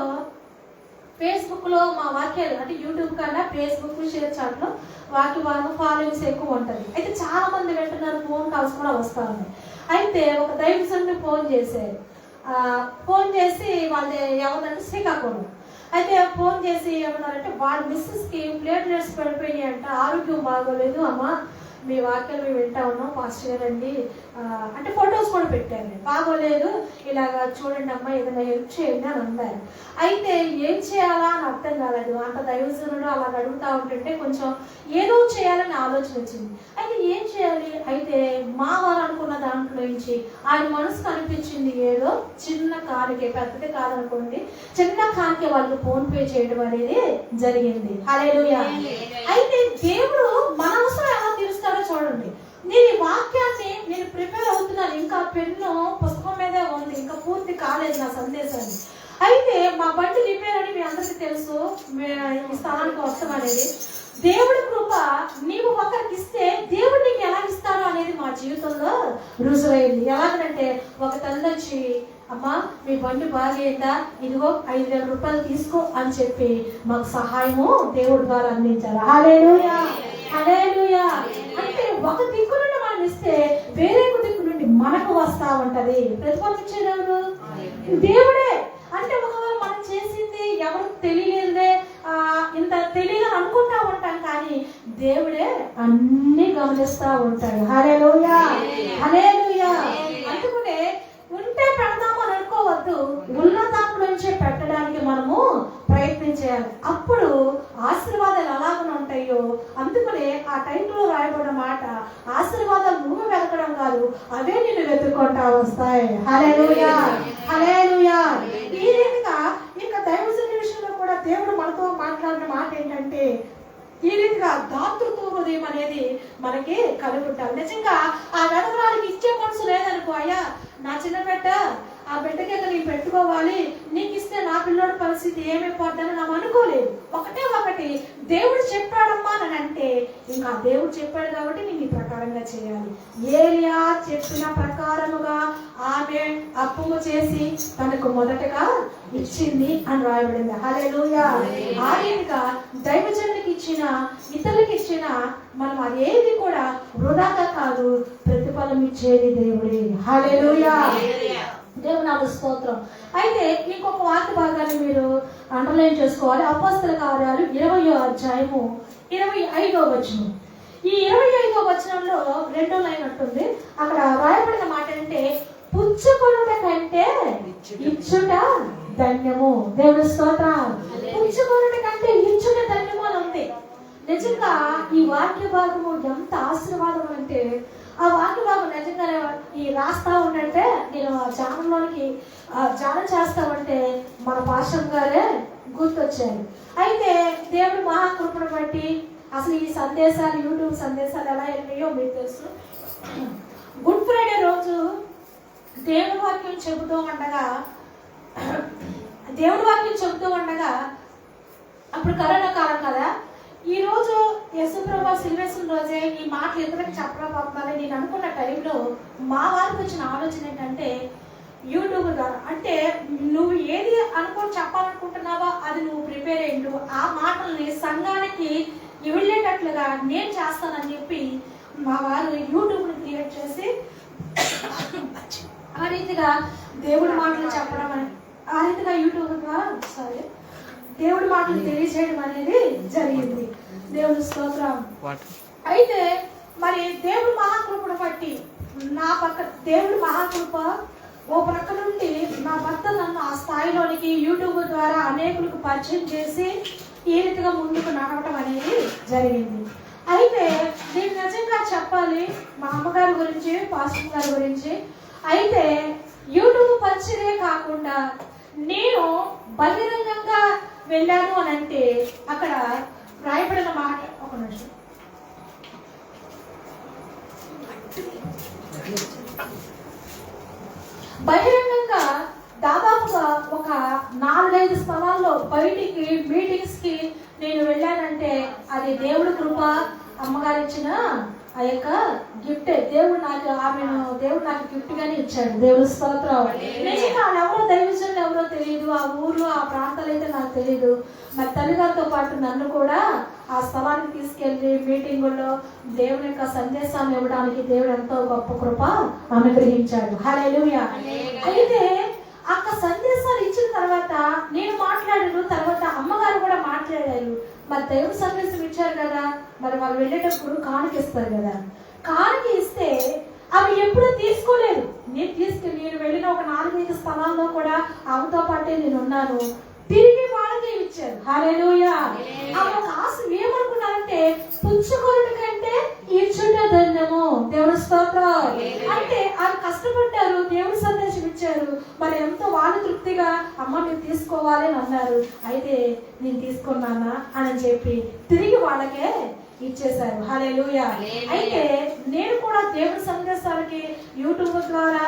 ఫేస్బుక్లో మా వాక్యాలు, అంటే యూట్యూబ్ కన్నా ఫేస్బుక్ షేర్ చాట్లో వాక్య ఫాలోయింగ్స్ ఎక్కువ ఉంటుంది. అయితే చాలా మంది వింటున్నారు, ఫోన్ కాల్స్ కూడా వస్తూ ఉన్నాయి. అయితే ఒక దైవజనుడిని ఫోన్ చేసి వాళ్ళది ఎవరంటే శ్రీకాకుళం. అయితే ఫోన్ చేసి ఏమన్నారంటే వాళ్ళ మిస్సెస్కి ప్లేట్లెట్స్ పడిపోయి అంట, ఆరోగ్యం బాగోలేదు అమ్మా, మీ వాక్యాలు మేము వింటా ఉన్నాం పాస్టర్ గారండి, అంటే ఫొటోస్ కూడా పెట్టాను, బాగోలేదు ఇలాగా చూడండి అమ్మా, ఏదైనా హెల్ప్ చేయండి అని అన్నారు. అయితే ఏం చేయాలా అని అర్థం కాలేదు. అంత దైవజనుడు అలా అడుగుతూ ఉంటుంటే కొంచెం ఏదో చేయాలని ఆలోచన వచ్చింది. అయితే ఏం చేయాలి? అయితే మా వారు అనుకున్న దాంట్లో నుంచి ఆయన మనసుకు అనిపించింది ఏదో చిన్న కానుకే, పెద్దది కాదనుకోండి, చిన్న కానుకే వాళ్ళు ఫోన్ పే చేయడం అనేది జరిగింది. హల్లెలూయా. అయితే దేవుడు మన అవసరం ఎలా తీరుస్తాడో చూడండి. నేను ఈ వాక్యాన్ని నేను ప్రిపేర్ అవుతున్నాను, ఇంకా పెన్ను పుస్తకం మీదే ఉంది, ఇంకా పూర్తి కాలేదు నా సందేశాన్ని. అయితే మా బండి రిపేర్ అని మీ అందరికీ తెలుసు, ఈ స్థానానికి వస్తాం అనేది దేవుడి కృప. నీవు ఒకరికి ఇస్తే దేవుడు నీకు ఎలా ఇస్తాడో అనేది మా జీవితంలో రుజువైంది. ఎలాగంటే ఒక తల్లి వచ్చి, అమ్మా మీ బండి బాగైందా, ఇదిగో 5,000 రూపాయలు తీసుకో అని చెప్పి మాకు సహాయము దేవుడి ద్వారా అందించారు. హల్లెలూయా. హల్లెలూయా. అంటే ఒక దిక్కు నుండి మనం ఇస్తే వేరే దిక్కు నుండి మనకు వస్తా ఉంటది. ప్రతిఫలం ఇచ్చేది ఎవరు? దేవుడే. అంటే ఒకవేళ మనం చేసింది ఎవరికి తెలియలేదే, ఇంత తెలియదని అనుకుంటా ఉంటాం, కానీ దేవుడే అన్ని గమనిస్తా ఉంటాడు. హల్లెలూయా. హల్లెలూయా. అందుకనే ఉంటే పెడదాము అని అనుకోవద్దు, ఉన్న దాంట్లో నుంచే పెట్టడానికి మనము ప్రయత్నం చేయాలి. అప్పుడు ఆశీర్వాదాలు ఎలాగనే ఉంటాయో, అందుకనే ఆ టైంలో రాయబడిన మాట, ఆశీర్వాదాలు నువ్వు వెతకడం కాదు, అవే నిన్ను వెతుక్కుంటా వస్తాయి. హల్లెలూయా. హల్లెలూయా. ఈ రీతిగా ఇక దైవజనుడి విషయంలో కూడా దేవుడు మనతో మాట్లాడిన మాట ఏంటంటే, ఈ రీతిగా దాతృత్వ హృదయం అనేది మనకి కలిగి ఉంటారు. నిజంగా ఆ వెనకరానికి ఇచ్చే మనసు లేదనుకో, అయ్యా నా చిన్న బిడ్డ, ఆ బిడ్డకి నేను పెట్టుకోవాలి, నీకు ఇస్తే నా పిల్లోడి పరిస్థితి ఏమైపోద్దని మనం అనుకోలేదు. ఒకటి దేవుడు చెప్పాడమ్మా అని అంటే, ఇంకా దేవుడు చెప్పాడు కాబట్టి నేను ఈ ప్రకారంగా చేయాలి. ఏలియా చెప్పిన ప్రకారముగా ఆమె అప్పుము చేసి తనకు మొదటగా ఇచ్చింది అని రాయబడింది. హల్లెలూయా. ఆ రీతిగా దైవజనునికి ఇచ్చిన, ఇతరులకు ఇచ్చిన మనం అదేది కూడా వృధాగా కాదు, ప్రతిఫలం ఇచ్చేది దేవుడే. హల్లెలూయా. దేవుని స్తోత్రం. అయితే ఇంకొక వాక్య భాగాన్ని మీరు అండర్లైన్ చేసుకోవాలి. అపోస్తల కార్యాలు 20వ అధ్యాయము 25వ వచనం. ఈ 25వ వచనంలో 2వ లైన్ ఉంటుంది. అక్కడ రాయబడిన మాట అంటే, పుచ్చుకొనుట కంటే ఇచ్చుట ధన్యము. దేవుని స్తోత్రం. పుచ్చుకొనుట కంటే ఇచ్చుట ధన్యము అని ఉంది. నిజంగా ఈ వాక్య భాగము ఎంత ఆశీర్వాదం అంటే, ఆ వాక్య భాగం నిజంగా ఈ రాస్తా ఉంటే నేను ఆ ఛానల్లోనికి ధ్యానం చేస్తామంటే మన పాస్టర్ గారే గుర్తొచ్చారు. అయితే దేవుడు మహాకృపను బట్టి అసలు ఈ సందేశాలు, యూట్యూబ్ సందేశాలు ఎలా వెళ్ళాయో మీకు తెలుసు. గుడ్ ఫ్రైడే రోజు దేవుడి వాక్యం చెబుతూ ఉండగా అప్పుడు కరోనా కాలం కదా, ఈరోజు యేసుప్రభు సిల్వేసిన రోజే ఈ మాటలు ఎందుకు చెప్పలేకపోతున్నారని నేను అనుకున్న టైంలో మా వారికి వచ్చిన ఆలోచన ఏంటంటే, యూట్యూబ్ ద్వారా అంటే నువ్వు ఏది అనుకోని చెప్పాలనుకుంటున్నావో అది నువ్వు ప్రిపేర్ అయ్యిండు, ఆ మాటల్ని సంఘానికి వెళ్ళేటట్లుగా నేను చేస్తానని చెప్పి మా వారు యూట్యూబ్ని క్రియేట్ చేసి ఆ రీతిగా దేవుడి మాటలు చెప్పడం అని, ఆ రీతిగా యూట్యూబ్ ద్వారా దేవుడి మాటలు తెలియజేయడం అనేది జరిగింది. దేవుడి స్తోత్రం. అయితే మరి దేవుడి మహాకృపను బట్టి నా పక్క దేవుడి మహాకృప ఓ ప్రక్క నుండి నా భర్త నన్ను ఆ స్థాయిలోనికి యూట్యూబ్ ద్వారా అనేకులకు పరిచయం చేసి ఈ రీతిగా ముందుకు నడవటం అనేది జరిగింది. అయితే నేను నిజంగా చెప్పాలి మా అమ్మగారి గురించి, పాస్టర్ గారి గురించి. అయితే యూట్యూబ్ పరిచయమే కాకుండా నేను బహిరంగంగా వెళ్ళాను అని అంటే అక్కడ రాయబడిన మాట, ఒక నిమిషం, బహిరంగంగా దాదాపుగా ఒక 4-5 స్థలాల్లో బయటికి మీటింగ్స్ కి నేను వెళ్ళానంటే అది దేవుడి కృప, అమ్మగారు ఇచ్చిన ఆ యొక్క గిఫ్ట్. దేవుడు నాకు గిఫ్ట్ గానే ఇచ్చాడు. దేవుడి స్తోత్రం. నిజంగా ఎవరో దైవజనులు ఎవరో తెలియదు, ఆ ఊర్లో ఆ ప్రాంతాలు అయితే నాకు తెలియదు. మరి తల్లిగారితో పాటు నన్ను కూడా ఆ స్థలానికి తీసుకెళ్లి మీటింగుల్లో దేవుని యొక్క సందేశాన్ని ఇవ్వడానికి దేవుడు ఎంతో గొప్ప కృప అనుగ్రహించాడు. హల్లెలూయా. అయితే అక్క సందేశాలు ఇచ్చిన తర్వాత నేను మాట్లాడాను, తర్వాత అమ్మగారు కూడా మాట్లాడారు. మరి దేవుడి సందేశం ఇచ్చారు కదా, మరి వాళ్ళు వెళ్ళేటప్పుడు కానుకిస్తారు కదా, కానుక ఇస్తే అవి ఎప్పుడూ తీసుకోలేదు. నేను వెళ్ళిన ఒక 4-5 స్థలాల్లో కూడా ఆమెతో పాటే నేను ఉన్నాను. తిరిగి వాళ్ళకే ఇచ్చారు. హల్లెలూయా. ఒక ఆశ ఏమనుకున్నారంటే, పుచ్చుకొనుట కంటే ఇచ్చుట ధన్యము. దేవుడి స్తోత్రం. అంటే వాళ్ళు కష్టపడ్డారు, దేవుడి సందేశం ఇచ్చారు, మరి ఎంతో వాళ్ళు తృప్తిగా అమ్మ మీరు తీసుకోవాలి అని అన్నారు. అయితే నేను తీసుకున్నానా అని చెప్పి తిరిగి వాళ్ళకే ఇచ్చేశారు. హల్లెలూయా. అయితే నేను కూడా దేవుడి సందేశాలకి యూట్యూబ్ ద్వారా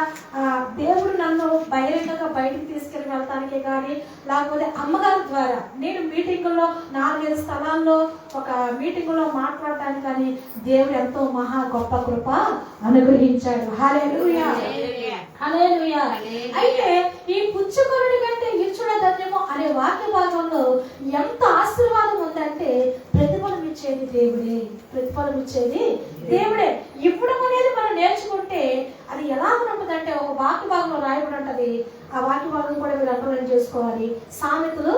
దేవుడు నన్ను బహిరంగంగా బయటికి తీసుకెళ్ళి వెళ్తానికి కానీ, లేకపోతే అమ్మగారి ద్వారా నేను మీటింగుల్లో 4-5 స్థలాల్లో ఒక మీటింగులో మాట్లాడటానికి కానీ దేవుడు ఎంతో మహా గొప్ప కృప అనుగ్రహించాడు. హల్లెలూయా. హల్లెలూయా. అయితే ఈ పుచ్చుకొనుట కంటే ఇచ్చుట ధన్యము అనే వాక్య భాగంలో ఎంత ఆశీర్వాదం ఉందంటే, ప్రతిఫలం ఇచ్చేది దేవుడే, ప్రతిఫలం ఇచ్చేది దేవుడే. ఇవ్వడం అనేది మనం నేర్చుకుంటే అది ఎలా ఉంటుందంటే, ఒక వాక్య భాగంలో రాయబడి ఉంటది. ఆ వాక్య భాగం కూడా మీరు అండర్లైన్ చేసుకోవాలి. సామెతలు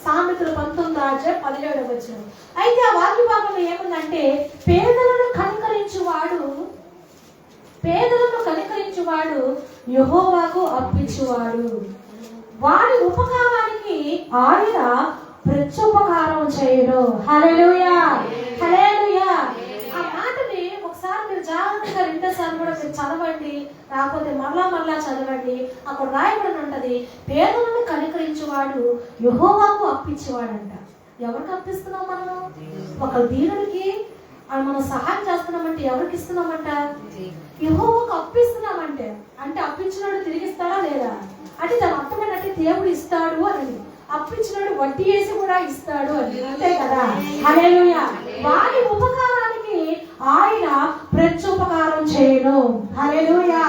19:17. అయితే ఆ వాక్య భాగంలో ఏముందంటే, పేదలను కనికరించువాడు యెహోవాకు అర్పించువాడు, వాడి ఉపకారానికి ఆయన ప్రత్యుపకారం చేయడు. హల్లెలూయా. హల్లెలూయా. ఆ మాటని ఒకసారి మీరు జాగ్రత్తగా 2 సార్లు కూడా మీరు చదవండి, రాకపోతే మరలా చదవండి. అక్కడ రాయబడి ఉంటది, పేదలను కనికరించువాడు యెహోవాకు అర్పించేవాడంట. ఎవరికి అర్పిస్తున్నాం మనము? ఒక దీనుడికి మనం సహాయం చేస్తున్నామంటే ఎవరికి ఇస్తున్నామంట? యెహోవాకు అర్పిస్తున్నామంటే, అంటే అర్పించినాడు తిరిగిస్తాడా లేదా అంటే దాని అర్థం ఏంటంటే దేవుడు ఇస్తాడు అని, అప్పించినాడు వడ్డీ వేసి కూడా ఇస్తాడు అని, అంతే కదా. హల్లెలూయా. వాడి ఉపకారానికి ఆయన ప్రత్యుపకారం చేయను. హల్లెలూయా.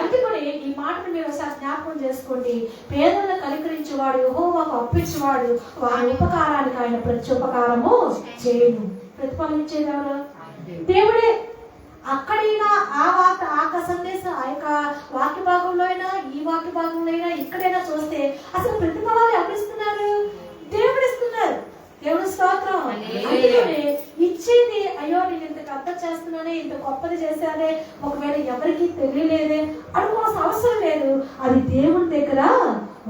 అందుకని ఈ మాటను మీరు ఒకసారి జ్ఞాపకం చేసుకోండి. పేదలను కనికరించేవాడు, యెహోవాకు అర్పించేవాడు, వాడి ఉపకారానికి ఆయన ప్రత్యుపకారము చేయను. ప్రతిఫలం ఇచ్చేది ఎవరు? దేవుడే. అక్కడైనా ఆ సందేశం ఆ యొక్క వాక్య భాగంలో అయినా, ఈ వాక్య భాగంలో అయినా, ఇక్కడైనా చూస్తే అసలు ప్రతిఫలాలు ఎవరు ఇస్తున్నారు? దేవుడు ఇస్తున్నారు. దేవుడి స్తోత్రం. అందుకనే ఇచ్చేది, అయ్యో నేను ఇంత పెద్ద చేస్తున్నానే, ఇంత గొప్పది చేశానే, ఒకవేళ ఎవరికి తెలియలేదే అనుకోవాల్సిన అవసరం లేదు. అది దేవుడి దగ్గర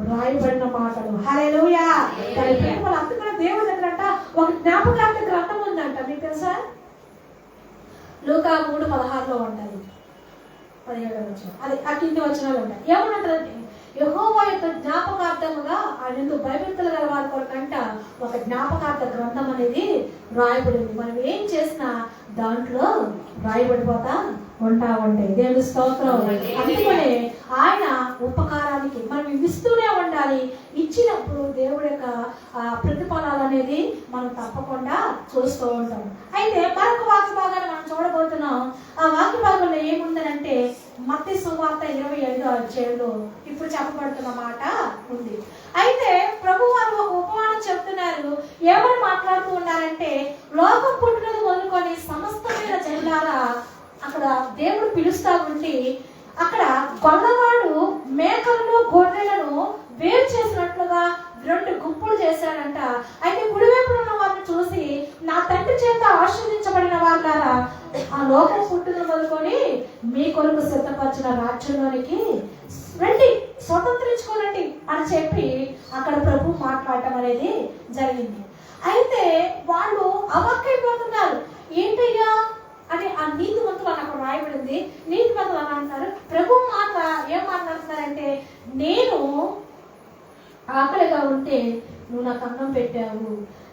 రాయబడిన మాటలు. హల్లెలూయా. దాని ప్రతిఫలం అందుకనే దేవుడి దగ్గర అంట ఒక జ్ఞాపకార్థ గ్రంథం ఉందంట. మీకు తెలుసా? లూకా 3:16 ఉండాలి, 17 అది ఆ కింది వచనాలు ఉంటాయి. ఏమనంటారంటే, యెహోవా యొక్క జ్ఞాపకార్థముగా ఆయన ఎందుకు భయభక్తులు గల వారి కొరకంట ఒక జ్ఞాపకార్థ గ్రంథం అనేది రాయబడింది. మనం ఏం చేసినా దాంట్లో రాయబడిపోతా ఉంటాయి. దేవుని స్తోత్రం. అందుకనే ఆయన ఉపకారానికి వారికి మనం ఇస్తూనే ఉండాలి. ఇచ్చినప్పుడు దేవుడి యొక్క ప్రతిఫలాలు అనేది మనం తప్పకుండా చూస్తూ ఉంటాం. అయితే మరొక వాక్య భాగాన్ని మనం చూడబోతున్నాం. ఆ వాక్య భాగంలో ఏముందనంటే మత్తయి సువార్త 25వ అధ్యాయంలో ఇప్పుడు చెప్పబడుతున్న మాట ఉంది. అయితే ప్రభు వారు ఒక ఉపమానం చెప్తున్నారు. ఏమని మాట్లాడుతూ ఉన్నారంటే, లోకం పుట్టినది మొదలుకొని సమస్తమైన జనులారా, అక్కడ దేవుడు పిలుస్తా ఉండి అక్కడ గొల్లవాడు మేకలను గొర్రెలను వేరు చేసినట్లుగా 2 గుంపులు చేశాడంట. అయితే కుడివైపున ఉన్న వారిని చూసి, నా తండ్రి చేత ఆశీర్వదించబడిన వాళ్ళారా, ఆ లోకం పుట్టిన మొదలుకొని మీ కొరకు సిద్ధపరిచిన రాజ్యంలోనికి రండి, స్వతంత్రించుకోనండి అని చెప్పి అక్కడ ప్రభు మాట్లాడటం అనేది జరిగింది. అయితే వాళ్ళు అవక్కైపోతున్నారు. ఏంటయ్యా అని ఆ నీతిమంతులు అని అక్కడ రాయబడింది. నీతిమంతులు అని అంటారు. ప్రభు ఏం మాట్లాడుతున్నారంటే, నేను ఆకలిగా ఉంటే నువ్వు నాకు అన్నం పెట్టావు,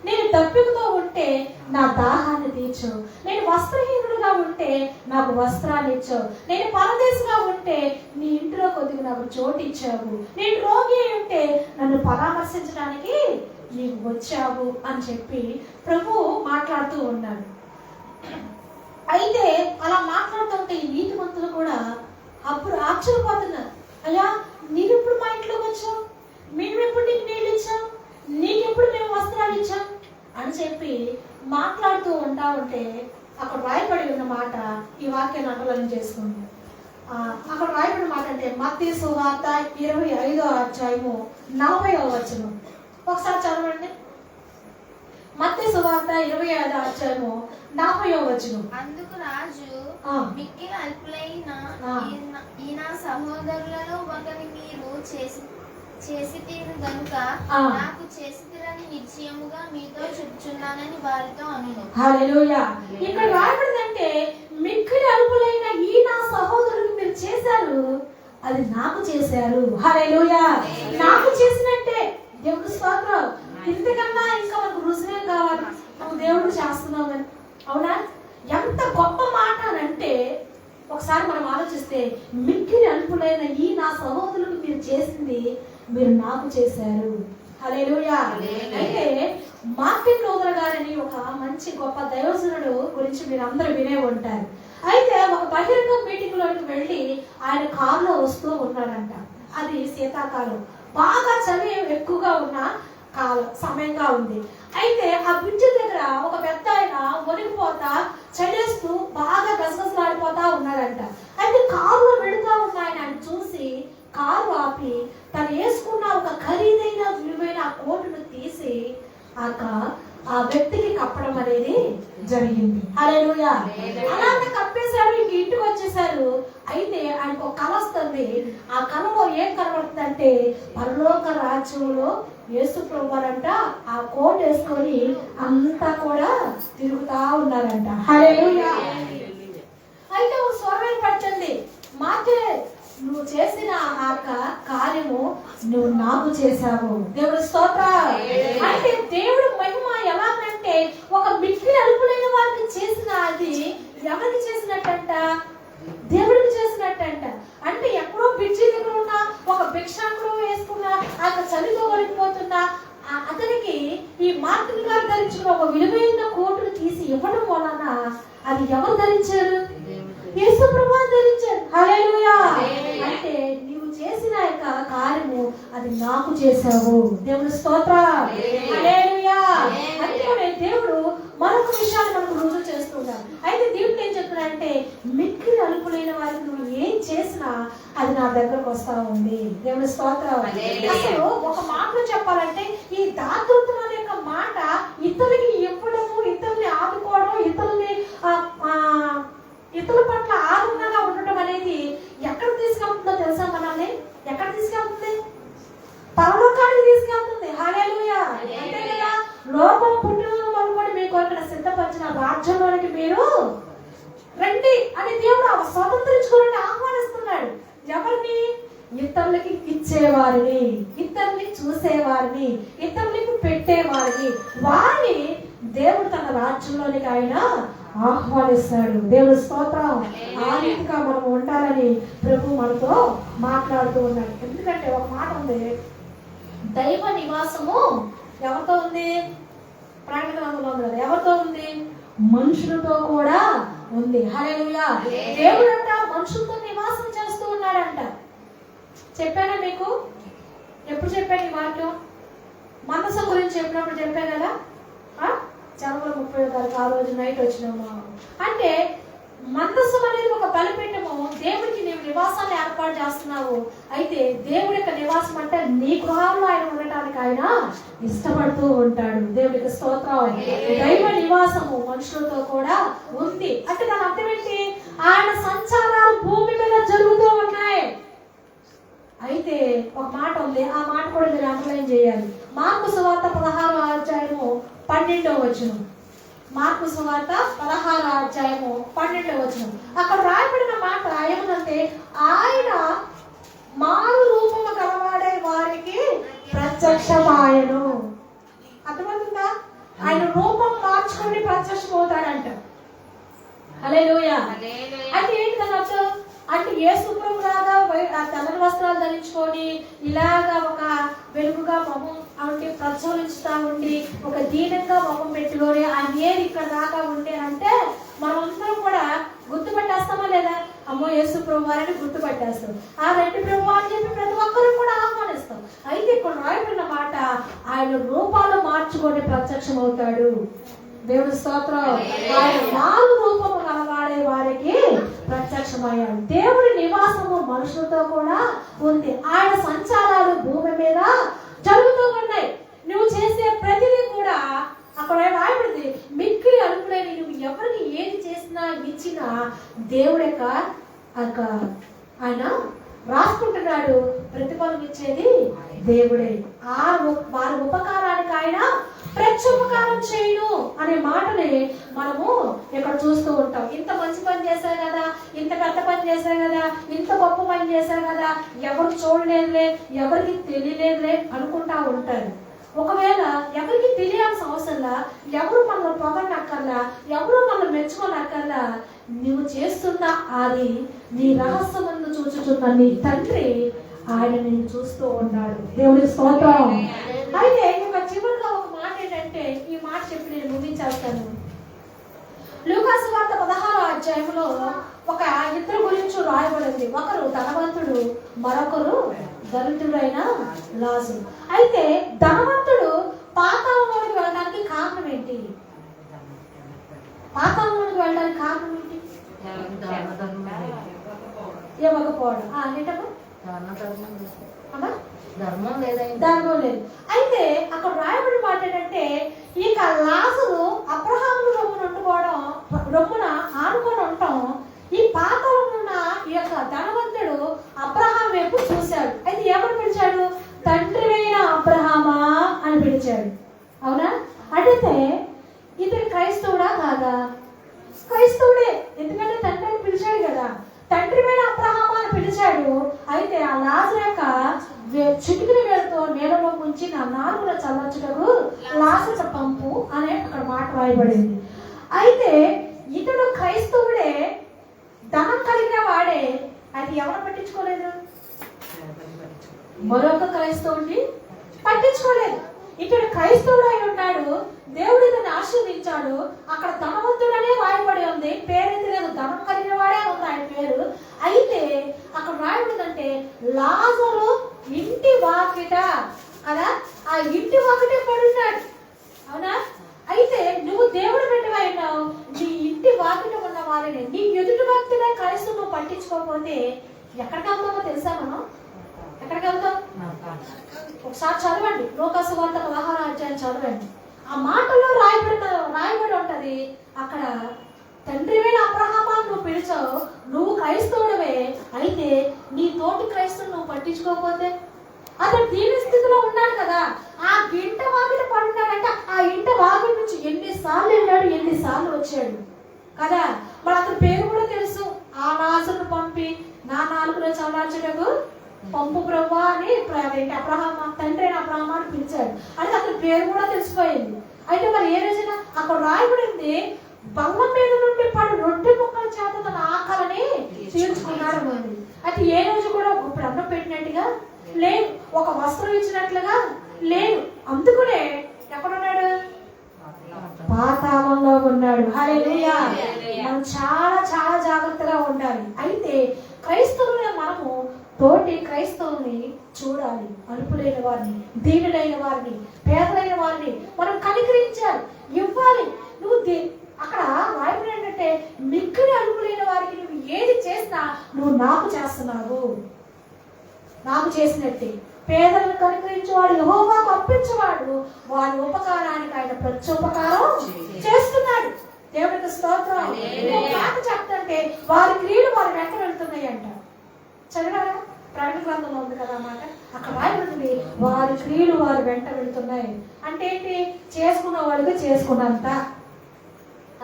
నేను దప్పికతో ఉంటే నా దాహాన్ని తీర్చావు, నేను వస్త్రహీనుడుగా ఉంటే నాకు వస్త్రాన్ని ఇచ్చావు, నేను పరదేశంగా ఉంటే నీ ఇంట్లో కొద్దిగా నాకు చోటు ఇచ్చావు, నేను రోగి అయి ఉంటే నన్ను పరామర్శించడానికి నీకు వచ్చావు అని చెప్పి ప్రభు మాట్లాడుతూ ఉన్నాడు. అయితే అలా మాట్లాడుతుంటే ఈ నీతిమంతులు కూడా అప్పుడు ఆశ్చర్యపోతున్నారు. అయ్యా, నీవెప్పుడు మా ఇంట్లోకి వచ్చావు, మేమెప్పుడు నీకు నీళ్ళు ఇచ్చాం, నీకెప్పుడు మేము వస్త్రాలు ఇచ్చాం అని చెప్పి మాట్లాడుతూ ఉంటా ఉంటే అక్కడ రాయబడి ఉన్న మాట ఈ వాక్యాన్ని అండర్లైన్ చేసుకోండి. అక్కడ రాయబడిన మాట అంటే మత్తయి సువార్త 25వ అధ్యాయము 40వ వచనం. ఒకసారి చదవండి. మత్తయి సువార్త 25వ అధ్యాయము 40వ వచనం. అందుకు రాజు, మిక్కిలి అల్పులైన ఈ నా సహోదరులలో ఒకరిని మీరు చేసి తీరు గనుక నాకు చేసి తీరని నిశ్చయముగా మీతో చెప్తున్నానని వారితో అనును. హల్లెలూయా. ఇక్కడ రాయబడిందంటే మిక్కిలి అల్పులైన ఈ నా సహోదరులకు మీరు చేశారు, అది నాకు చేశారు. హల్లెలూయా. నాకు చేసినట్టే దేవుడు స్తోత్రం. ఇంతకన్నా ఇంకా మనకు రుజువేం కావాలి? నువ్వు దేవుడు చేస్తున్నామని. అవునా? ఎంత గొప్ప మాట అంటే ఒకసారి మనం ఆలోచిస్తే, మిక్కిలి అల్పులైన ఈ నా సహోదరులకు మీరు చేసింది మీరు నాకు చేశారు. హల్లెలూయా. అయితే మార్టిన్ లూథర్ గారని ఒక మంచి గొప్ప దైవజనుడు గురించి మీరు అందరూ వినే ఉంటారు. అయితే ఒక బహిరంగ మీటింగ్ లోకి వెళ్ళి ఆయన కారులో వస్తూ ఉన్నాడంట. అది శీతాకాలం, బాగా చలి ఎక్కువగా ఉన్న సమయంగా ఉంది. అయితే ఆ బ్రిడ్జి దగ్గర ఒక పెద్ద ఆయన వణికిపోతా చలేస్తూ బాగా గసగసలాడిపోతా ఉన్నాడంట. అయితే కారులో వెళుతా ఉన్న ఆయన చూసి కారు ఆపి తను వేసుకున్న ఒక ఖరీదైన విలువైన కోటును తీసి ఆ వ్యక్తికి కప్పడం అనేది జరిగింది. హల్లెలూయా. అలానే కప్పేశాడు. ఇంటికి వచ్చేసారు. అయితే ఆయనకు ఒక కళ వస్తుంది. ఆ కళలో ఏం కనబడుతుందంటే, పరలోక రాజ్యంలో యేసు ప్రభువారంట ఆ కోట్ వేసుకొని అంతా కూడా తిరుగుతా ఉన్నారంట. హల్లెలూయా. అయితే ఒక స్వరం పడుతుంది, మాటే నువ్వు చేసిన ఆ కార్యము నువ్వు నాకు చేశావు. దేవుడు స్తోత్రం. అంటే దేవుడు మహిమ ఎలాగంటే, ఒక మిక్కిలి అల్పులైన వారికి చేసిన అది ఎవరికి చేసినట్టంట? దేవుడికి చేసినట్టంట. అంటే ఎక్కడో బ్రిడ్జి దగ్గర ఉన్న ఒక భిక్షాకుడు వేసుకున్న ఆ చలితో వణికిపోతున్న అతనికి ఈ మార్టిన్ గారు ధరించిన ఒక విలువైన కోటును తీసి ఇవ్వడం వలన అది ఎవరు ధరించారు? యేసు ప్రభువు ధరించారు. హల్లెలూయా. అంటే నీవు చేసిన యొక్క కార్యము అది నాకు చేశావు. దేవుడు స్తోత్రం. హల్లెలూయా. అందుకనే దేవుడు మరొక విషయాన్ని మనకు రుజువు చేస్తున్నాడు. అయితే దేవుడు ఏం చెప్తున్నాడంటే, మిక్కిలి అల్పులైన వారికి నువ్వు ఏం చేసినా అది నా దగ్గరకు వస్తా ఉంది. దేవుడు స్తోత్రం. అసలు ఒక మాటలో చెప్పాలంటే, ఈ దాతృత్వం అనే యొక్క మాట ఇతరులకి ఇవ్వడము, ఇతరుల్ని ఆదుకోవడం, ఇతరుల పట్ల ఆనందంగా ఉండటం అనేది ఎక్కడ తీసుకెళ్తుందో తెలుసా? మనల్ని ఎక్కడ తీసుకెళ్తుంది? పరలోకానికి తీసుకెళ్తుంది. హల్లెలూయా. అంతే కదా. లోకం పుట్టిన మొదలుకొని మీకు అక్కడ సిద్ధపరిచిన రాజ్యంలోనికి మీరు రండి అని దేవుడు స్వతంత్రించుకోవాలని ఆహ్వానిస్తున్నాడు. ఎవరిని? ఇతరులకి ఇచ్చేవారిని, ఇతరుల్ని చూసేవారిని, ఇతరులకి పెట్టేవారిని, వారిని దేవుడు తన రాజ్యంలోనికి ఆయన ఆహ్వానిస్తాడు. దేవుడు స్తోత్రం. ఆ రీతిగా మనం ఉండాలని ప్రభు మనతో మాట్లాడుతూ ఉన్నాడు. ఎందుకంటే ఒక మాట ఉంది, దైవ నివాసము ఎవరితో ఉంది? ప్రకటన గ్రంథంలో ఉంది కదా, ఎవరితో ఉంది? మనుషులతో కూడా ఉంది. హల్లెలూయా. దేవుడు అంట మనుషులతో నివాసం చేస్తూ ఉన్నాడంట. చెప్పానా మీకు? ఎప్పుడు చెప్పాను ఈ వాక్యం? మందసం గురించి చెప్పినప్పుడు చెప్పాను కదా, జనవరి 30వ తారీఖు ఆ రోజు నైట్ వచ్చినాము. అంటే మందసం అనేది ఒక బలిపీఠము. దేవుడికి నీవు నివాసాన్ని ఏర్పాటు చేస్తున్నావు. అయితే దేవుడి యొక్క నివాసం అంటే నీ గృహంలో ఆయన ఉండటానికి ఆయన ఇష్టపడుతూ ఉంటాడు. దేవుడికి స్తోత్రం. దైవ నివాసము మనుషులతో కూడా ఉంది అంటే దాని అర్థం ఏంటి? ఆయన సంచారాలు భూమి మీద జరుగుతూ ఉన్నాయి. అయితే ఒక మాట ఉంది, ఆ మాట కూడా మీరు అండర్లైన్ చేయాలి. మార్కు సువార్త 16వ అధ్యాయము 12వ వచనం. మార్కు సువార్త 16వ అధ్యాయము 12వ వచనం. అక్కడ రాయబడిన మాట ఏమనంటే, ఆయన మారు రూపము గలవాడే వారికి ప్రత్యక్షమాయను. అర్థమవుతుందా? ఆయన రూపం మార్చుకొని ప్రత్యక్షమవుతాడంట. హల్లెలూయా. అంటే ఏంటి దాని అర్థం? అంటే యేసు ప్రభు లాగా తెల్లని వస్త్రాలు ధరించుకొని ఇలాగా ఒక వెలుగుగా మొహం అంటే ప్రజ్వలించుతా ఉండి ఒక దీనంగా మొహం పెట్టుకొని ఆయన ఏది ఇక్కడ దాకా ఉండే అంటే మనమందరం కూడా గుర్తుపట్టేస్తామా లేదా? అమ్మో యేసు ప్రభు వారిని గుర్తుపట్టేస్తాం. ఆ రెడ్డి ప్రభు అని చెప్పి ప్రతి ఒక్కరు కూడా ఆహ్వానిస్తాం. అయితే ఇక్కడ రాయబడిన మాట, ఆయన రూపాలు మార్చుకొని ప్రత్యక్షం అవుతాడు. దేవుడి స్తోత్రం. ఆయన మారు రూపము కలవాడే వారికి ప్రత్యక్షమయ్యాడు. దేవుడి నివాసము మనుషులతో కూడా ఉంది. ఆయన సంచారాలు భూమి మీద జరుగుతూ ఉన్నాయి. నువ్వు చేసే ప్రతిదీ కూడా అక్కడ రాయబడింది, మిక్కిలి అలుపులేని నువ్వు ఎవరికి ఏది చేసినా ఇచ్చినా దేవుడి యొక్క ఆయన రాసుకుంటున్నాడు. ప్రతిఫలం ఇచ్చేది దేవుడే. వారి ఉపకారానికి ఆయన ప్రత్యుపకారం చేయను అనే మాటని మనము ఇక్కడ చూస్తూ ఉంటాం. ఇంత మంచి పని చేశారు కదా, ఇంత పెద్ద పని చేశారు కదా, ఇంత గొప్ప పని చేశారు కదా, ఎవరు చూడలేదులే, ఎవరికి తెలియలేదులే అనుకుంటా ఉంటారు. ఒకవేళ ఎవరికి తెలియాల్సిన అవసరంలా, ఎవరు మనల్ని పొగనక్కర్లా, ఎవరు మనల్ని మెచ్చుకోనక్కర్లా, నువ్వు చేస్తున్న అది నీ రహస్యమందు చూచుచున్న నీ తండ్రి ఆయన నిన్ను చూస్తూ ఉన్నాడు. దేవుడి స్తోత్రం. అయితే ఇక చివరిగా ఒక మాట ఏంటంటే, ఈ మాట చెప్పి నేను ముగించేస్తాను. లూకాసు వార్త 16వ అధ్యాయంలో ఒక ఇద్దరు గురించి రాయబడింది. ఒకరు ధనవంతుడు, మరొకరు దరిద్రుడైన లాజరు. అయితే ధనవంతుడు పాతాళంలోకి వెళ్ళడానికి కారణం ఏంటి? పాతాళంలోకి వెళ్ళడానికి కారణం ఏంటి? ఇవ్వకపోవడం. ఏంటమ్మా? ధర్మం లేదు. అయితే అక్కడ రాయబడిన మాట ఏంటంటే, ఇక లాజరు అబ్రహాము రొమ్మున ఆనుకొని ఉండటం, ఈ పాతాళంలో ఉన్న ఈ యొక్క ధనవంతుడు అబ్రహాం వైపు చూశాడు. అయితే ఎవరు పిలిచాడు? తండ్రి అయిన అబ్రహామా అని పిలిచాడు. అవునా? అడిగితే ఇతడు క్రైస్తవుడా కాదా? క్రైస్తవుడే. ఎందుకంటే తండ్రి అని పిలిచాడు కదా, తండ్రి మీద అబ్రహామా అని పిలిచాడు. అయితే ఆ లాజరు యొక్క చిటికిన వేలతో నీళ్ళలో ముంచి నా నాలుగుల చల్లచుటకు లాజరు పంపు అనే అక్కడ మాట రాయబడింది. అయితే ఇతడు క్రైస్తవుడే, ధనం కలిగిన వాడే. అయితే ఎవరు పట్టించుకోలేదు? మరొక క్రైస్తవుడిని పట్టించుకోలేదు. ఇతడు క్రైస్తవుడు అయి ఉన్నాడు, దేవుడు ఇతన్ని ఆశీర్వదించాడు. అక్కడ ధనవంతుడనే రాయబడి ఉంది, పేరైతే లేదు, ధనం కలిగిన వాడే ఉంది ఆయన పేరు. అయితే అక్కడ రాయబడిందంటే లాజరు ఇంటి వాకిట కదా, ఆ ఇంటి వాకిటే పడున్నాడు. అవునా? అయితే నువ్వు దేవుడు పెట్టినావు, నీ ఇంటి వాకిట ఉన్న వారిని, నీ ఎదుటి వ్యక్తినే క్రైస్తవు నువ్వు పట్టించుకోకపోతే ఎక్కడికి వెళ్తామో తెలుసా? మనం ఎక్కడికి వెళ్తాం? ఒకసారి చదవండి, లూకాసు వార్త 16వ అధ్యాయం చదవండి. ఆ మాటల్లో రాయబడి ఉంటది. అక్కడ తండ్రి మీద అబ్రహామా నువ్వు పిలిచావు, నువ్వు క్రైస్తవుడవే, అయితే నీ తోటి క్రైస్తవుడు నువ్వు పట్టించుకోకపోతే, అతను దీని స్థితిలో ఉన్నాడు కదా, ఆ ఇంట వాకిట పడున్నాడంటే ఆ ఇంట వాకిటి నుంచి ఎన్నిసార్లు వెళ్ళాడు, ఎన్నిసార్లు వచ్చాడు కదా. మరి అతని పేరు కూడా తెలుసు. ఆ లాజరును పంపి నా నాలుగులో చల్లార్చుటకు పంపు ప్రభు అని అబ్రహాం తండ్రి అయిన అబ్రహాం అని పిలిచాడు. అంటే అతని పేరు కూడా తెలిసిపోయింది. అయితే మరి ఏ రోజున అక్కడ రాయబడింది, బల్లం మీద నుండి పడు రొట్టె ముక్కల చేత తన ఆకలిని తీర్చుకున్నాడు. అయితే ఏ రోజు కూడా ఇప్పుడు అన్నం పెట్టినట్టుగా లేదు. ఒక వస్త్రం ఇచ్చినట్లుగా లేదు. అందుకనే ఎక్కడున్నాడు? పాతాళంలో ఉన్నాడు. హల్లెలూయా. మనం చాలా చాలా జాగ్రత్తగా ఉండాలి. అయితే క్రైస్తవులైన మనము తోటి క్రైస్తవుని చూడాలి. అల్పులైన వారిని, దీనులైన వారిని, పేదలైన వారిని మనం కనికరించాలి, ఇవ్వాలి. నువ్వు అక్కడ రాయబడి ఏంటంటే మిక్కిలి అల్పులైన వారికి నువ్వు ఏది చేసినా నువ్వు నాకు చేస్తున్నావు, నాకు చేసినట్టే. పేదలను కనికరించేవాడు, యెహోవాకు అర్పించేవాడు, వారి ఉపకారానికి ఆయన ప్రత్యుపకారం చేస్తున్నాడు. దేవుడికి స్తోత్రం. మాట చెప్తుంటే వారి క్రియలు వారి వెంట వెళ్తున్నాయి అంట. చదివారా? ప్రకటన గ్రంథంలో ఉంది కదా అన్నమాట. అక్కడ రాయబడుతుంది వారి క్రియలు వారి వెంట వెళ్తున్నాయి అంటే ఏంటి? చేసుకున్న వాళ్ళకి చేసుకున్నంత.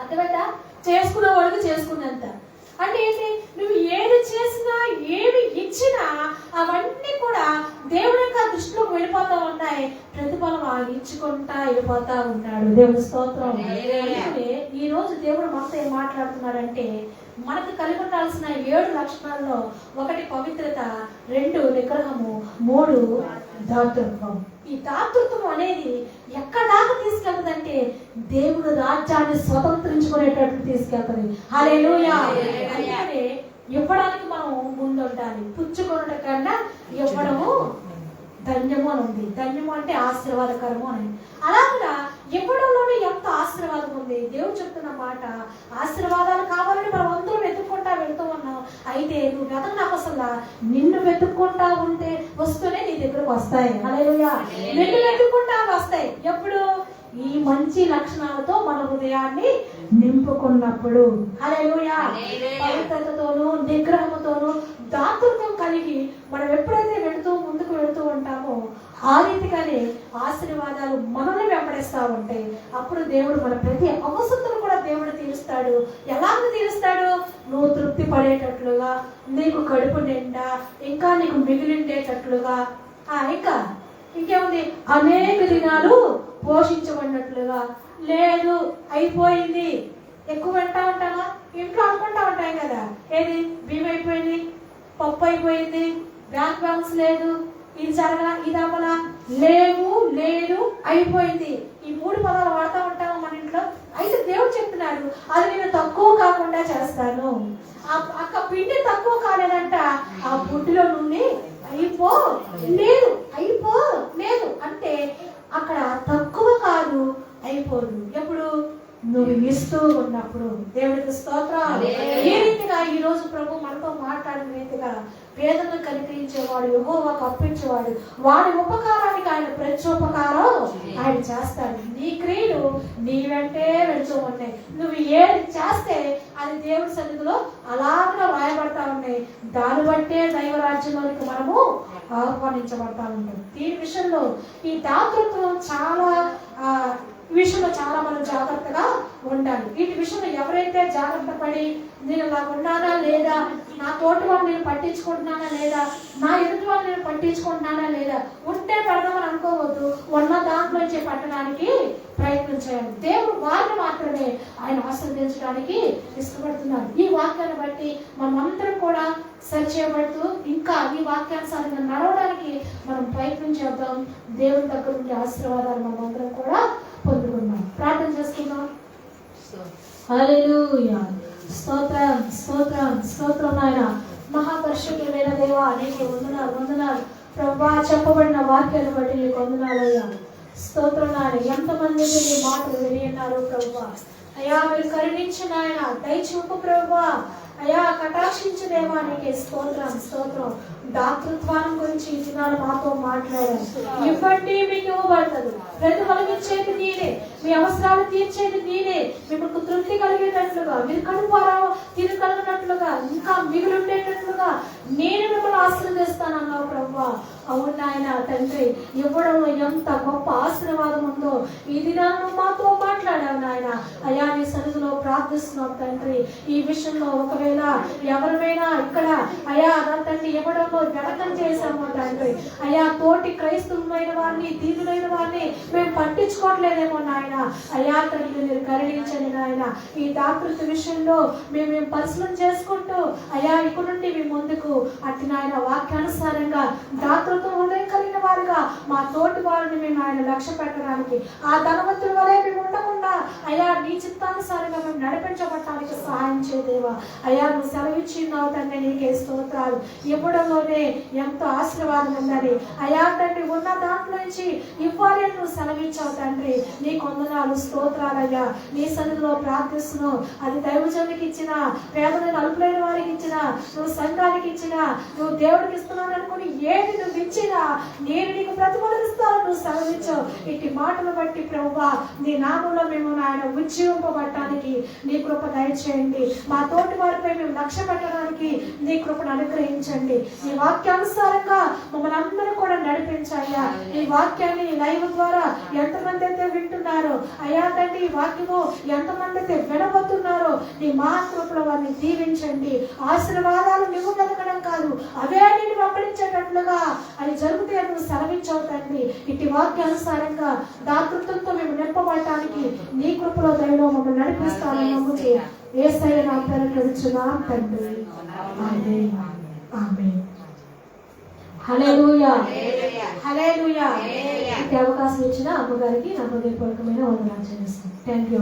అర్థమైందా? చేసుకున్న వాళ్ళకి చేసుకున్నంత అంటే ఏంటి? నువ్వు ఏది చేసినా ఏమి ఇచ్చినా అవన్నీ కూడా దేవుడి యొక్క దృష్టిలోకి వెళ్ళిపోతా ఉన్నాయి. ప్రతిఫలం ఇచ్చుకుంటా వెళ్ళిపోతా ఉన్నాడు. దేవుడి స్తోత్రం. ఈ రోజు దేవుడు మనతో ఏం మాట్లాడుతున్నాడంటే మనకు కలిగి ఉండాల్సిన 7 లక్షణాల్లో 1 పవిత్రత, 2 నిగ్రహము, 3 దాతృత్వం. ఈ దాతృత్వం అనేది ఎక్కడ దాకా తీసుకెళ్తుందంటే దేవుడు రాజ్యాన్ని స్వతంత్రించుకునేటట్లు తీసుకెళ్తుంది. హల్లెలూయా. అందుకనే ఇవ్వడానికి మనం ముందుండాలి. పుచ్చుకొనుట కన్నా ఇవ్వడము ధన్యము అని ఉంది. ధన్యము అంటే ఆశీర్వాదకరము అని. అలాగా ఇవ్వడంలోనే ఎంత ఆశీర్వాదం ఉంది. దేవుడు చెప్తున్న మాట, ఆశీర్వాదాలు కావాలని మనం అందరూ వెతుక్కుంటా వెళ్తూ ఉన్నాం. అయితే నువ్వు వెతకడానికి అసలు నిన్ను వెతుక్కుంటా ఉంటే వస్తూనే నీ దగ్గరకు వస్తాయి. హల్లెలూయా. నిన్ను వెతుక్కుంటా వస్తాయి. ఎప్పుడు? ఈ మంచి లక్షణాలతో మన హృదయాన్ని నింపుకున్నప్పుడు. హల్లెలూయా. పవిత్రతతోనూ నిగ్రహముతోనూ దాతృత్వం కలిగి మనం ఎప్పుడైతే ముందుకు వెళుతూ ఉంటామో ఆ రీతిగానే ఆశీర్వాదాలు మనల్ని వెంబడిస్తూ ఉంటాయి. అప్పుడు దేవుడు మన ప్రతి అవసరతను కూడా దేవుడు తీరుస్తాడు. ఎలాగ తీరుస్తాడు? నువ్వు తృప్తి పడేటట్లుగా, నీకు కడుపు నిండా, ఇంకా నీకు మిగిలిండేటట్లుగా, ఇంకా ఇంకేముంది, అనేక దినాలు పోషించబడినట్లుగా. లేదు అయిపోయింది, ఎక్కువ వింటా ఉంటామా? ఇంట్లో అనుకుంటా ఉంటాం కదా, ఏది బియ్యం అయిపోయింది, పప్పు అయిపోయింది, బ్యాంక్ బ్యాలెన్స్ లేదు, ఇది జరగలా, ఇది అవ్వలా, లేవు లేదు అయిపోయింది. ఈ 3 పదాలు వాడుతూ ఉంటాము మన ఇంట్లో. అయితే దేవుడు చెప్తున్నాడు అది నేను తక్కువ కాకుండా చేస్తాను. అక్క పిండి తక్కువ కాలేదంట, ఆ బుడ్డిలో నుండి అయిపో లేదు అంటే అక్కడ తక్కువ కాదు, అయిపోదు. ఎప్పుడు? నువ్వు ఇస్తూ ఉన్నప్పుడు. దేవుడికి స్తోత్రాలు. ఏ రీతిగా ఈ రోజు ప్రభు మనతో మాట్లాడిన రీతిగా పేదలను కనికరించేవాడు, యెహోవాకు అర్పించేవాడు, వాడి ఉపకారానికి ఆయన ప్రత్యుపకారం ఆయన చేస్తాడు. నీ క్రియలు నీ వెంటే వెళ్తూ ఉన్నాయి. నువ్వు ఏది చేస్తే అది దేవుడి సన్నిధిలో అలాగా రాయబడతా ఉన్నాయి. దాన్ని బట్టే దైవరాజ్యంలోనికి మనము ఆహ్వానించబడతా ఉంటాం. దీని విషయంలో ఈ దాతృత్వం చాలా విషయంలో చాలా మనం జాగ్రత్తగా ఉండాలి. వీటి విషయంలో ఎవరైతే జాగ్రత్త పడి నేను ఇలా ఉన్నానా లేదా, నా తోటి వాళ్ళు నేను పట్టించుకుంటున్నానా లేదా, నా ఎదుటి వాళ్ళు నేను పట్టించుకుంటున్నానా లేదా, ఉంటే పెడదామని అనుకోవద్దు. ఉన్న దాంట్లోంచి పట్టడానికి ప్రయత్నం చేయాలి. దేవుడు వారిని మాత్రమే ఆయన ఆశీర్వదించడానికి ఇష్టపడుతున్నాడు. ఈ వాక్యాన్ని బట్టి మనమందరం కూడా సరి చేయబడుతూ ఇంకా ఈ వాక్యానుసారంగా నడవడానికి మనం ప్రయత్నం చేద్దాం. దేవుడి దగ్గర నుండి ఆశీర్వాదాలు మనమందరం కూడా పొందుకుందాం. ప్రార్థన చేసుకుందాం. హల్లెలూయా. స్తోత్రం స్తోత్రం స్తోత్రం నాయన. మహాపరిశుద్ధుడైన దేవా నీకు వందనాలు ప్రభువా. చెప్పబడిన వాక్యాన్ని బట్టి నీకు వందనాలయ్యా. స్తోత్రం నాయన. ఎంతమంది నీ మాటలు వినిన్నారు ప్రభువా. అయ్యా మీరు కరుణించిన ఆయన దయచూపు ప్రభువా. అయ్యా కటాక్షించు దేవానికి స్తోత్రం. దాతృత్వాన్ని గురించి ఈ దినాలు మాతో మాట్లాడారు. ఇవ్వండి మీకు ఇవ్వబడుతుంది. ప్రతిఫలం ఇచ్చేది నేనే, మీ అవసరాలు తీర్చేది నేనే. మీకు తృప్తి కలిగేటట్లుగా, మీరు కడుపారా తినగలిగినట్లుగా, ఇంకా మిగులుండేటట్లుగా నేను మిమ్మల్ని ఆశీర్వదిస్తానన్నావు ప్రభువా. అవును నాయన తండ్రి, ఇవ్వడంలో ఎంత గొప్ప ఆశీర్వాదం ఉందో ఈ దినాలను మాతో మాట్లాడావు నాయన. అయ్యా నీ సన్నిధిలో ప్రార్థిస్తున్నాం తండ్రి. ఈ విషయంలో ఒకవేళ ఎవరిమైనా ఇక్కడ అయ్యా తండ్రి ఇవ్వడంలో వెనకం చేశాము తండ్రి, అయ్యా తోటి క్రైస్తవులైన వారిని, దీనులైన వారిని మేము పట్టించుకోవట్లేదేమో నాయన. అయ్యా తండ్రి మీరు కరుణించండి నాయన. ఈ దాతృత్వ విషయంలో మేము పరిశీలన చేసుకుంటూ అయ్యా ఇక నుండి మీ ముందుకు అట్టి నాయన వాక్యాన్ని వాక్యానుసారంగా దాతృత్వ హృదయం కలిగిన వారుగా మా తోటి వారిని మేము ఆయన లక్ష్య పెట్టడానికి, ఆ ధనవంతుల వలె మేము ఉండకుండా అయ్యా నీ చిత్తానుసారంగా మేము నడిపించబడటానికి సహాయం చేయదేవా. అయ్యా నువ్వు సెలవిచ్చిన్నావు తండ్రి, నీకే స్తోత్రాలు. ఇవ్వడంలోనే ఎంతో ఆశీర్వాదం ఉందని అయ్యా తండ్రి, ఉన్న దాంట్లో నుంచి ఇవ్వాలి అని నువ్వు సెలవిచ్చావు తండ్రి. నీ కొందనాలు స్తోత్రాలయ్యా. నీ సన్నిధిలో ప్రార్థిస్తున్నావు. అది దైవజనునికి ఇచ్చిన, పేదలను అల్పులైన వారికి ఇచ్చిన, నువ్వు సంఘానికి ఇచ్చిన, నువ్వు దేవుడికి ఇస్తున్నావు అనుకుని ఏది నువ్వు ఇచ్చినా నేను నీకు ప్రతిఫలిస్తాను నువ్వు సెలవిచ్చావు. ఇట్టి మాటలు బట్టి ప్రభువా నీ నామంలో మేము ఆయన ఉజ్జీవింపబడటానికి నీ కృప దయచేయండి. మా తోటి వారిపై మేము లక్ష్య పెట్టడానికి నీ కృపను అనుగ్రహించండి. నీ వాక్యానుసారంగా మమ్మల్ని అందరూ కూడా నడిపించాయ్యా. ఈ వాక్యాన్ని లైవ్ ద్వారా ఎంతమంది అయితే వింటున్నారో అయ్యా తండ్రి, ఈ వాక్యము ఎంతమంది అయితే వినబోతున్నారో నీ మహాకృపలో వారిని దీవించండి. ఆశీర్వాదాలు నువ్వు వెతకడం కాదు, అవే నేను వెంబడించేటట్లుగా అవి జరుగుతాయి నువ్వు సెలవించావు తండ్రి. ఇటు వాక్యానుసారంగా దాతృత్వంతో మేము నింపబడటానికి నీ కృపలో దయలో మమ్మల్ని నడిపిస్తానని నమ్ముతూ యేసయ్య నా పేరు నడుచున్నాం తండ్రి. ఆమేన్. ఆమేన్. హల్లెలూయా. హల్లెలూయా. ఈ అవకాశం ఇచ్చిన అమ్మగారికి నా హృదయపూర్వకమైన వందనాలు చెల్లిస్తున్నాను. థాంక్యూ.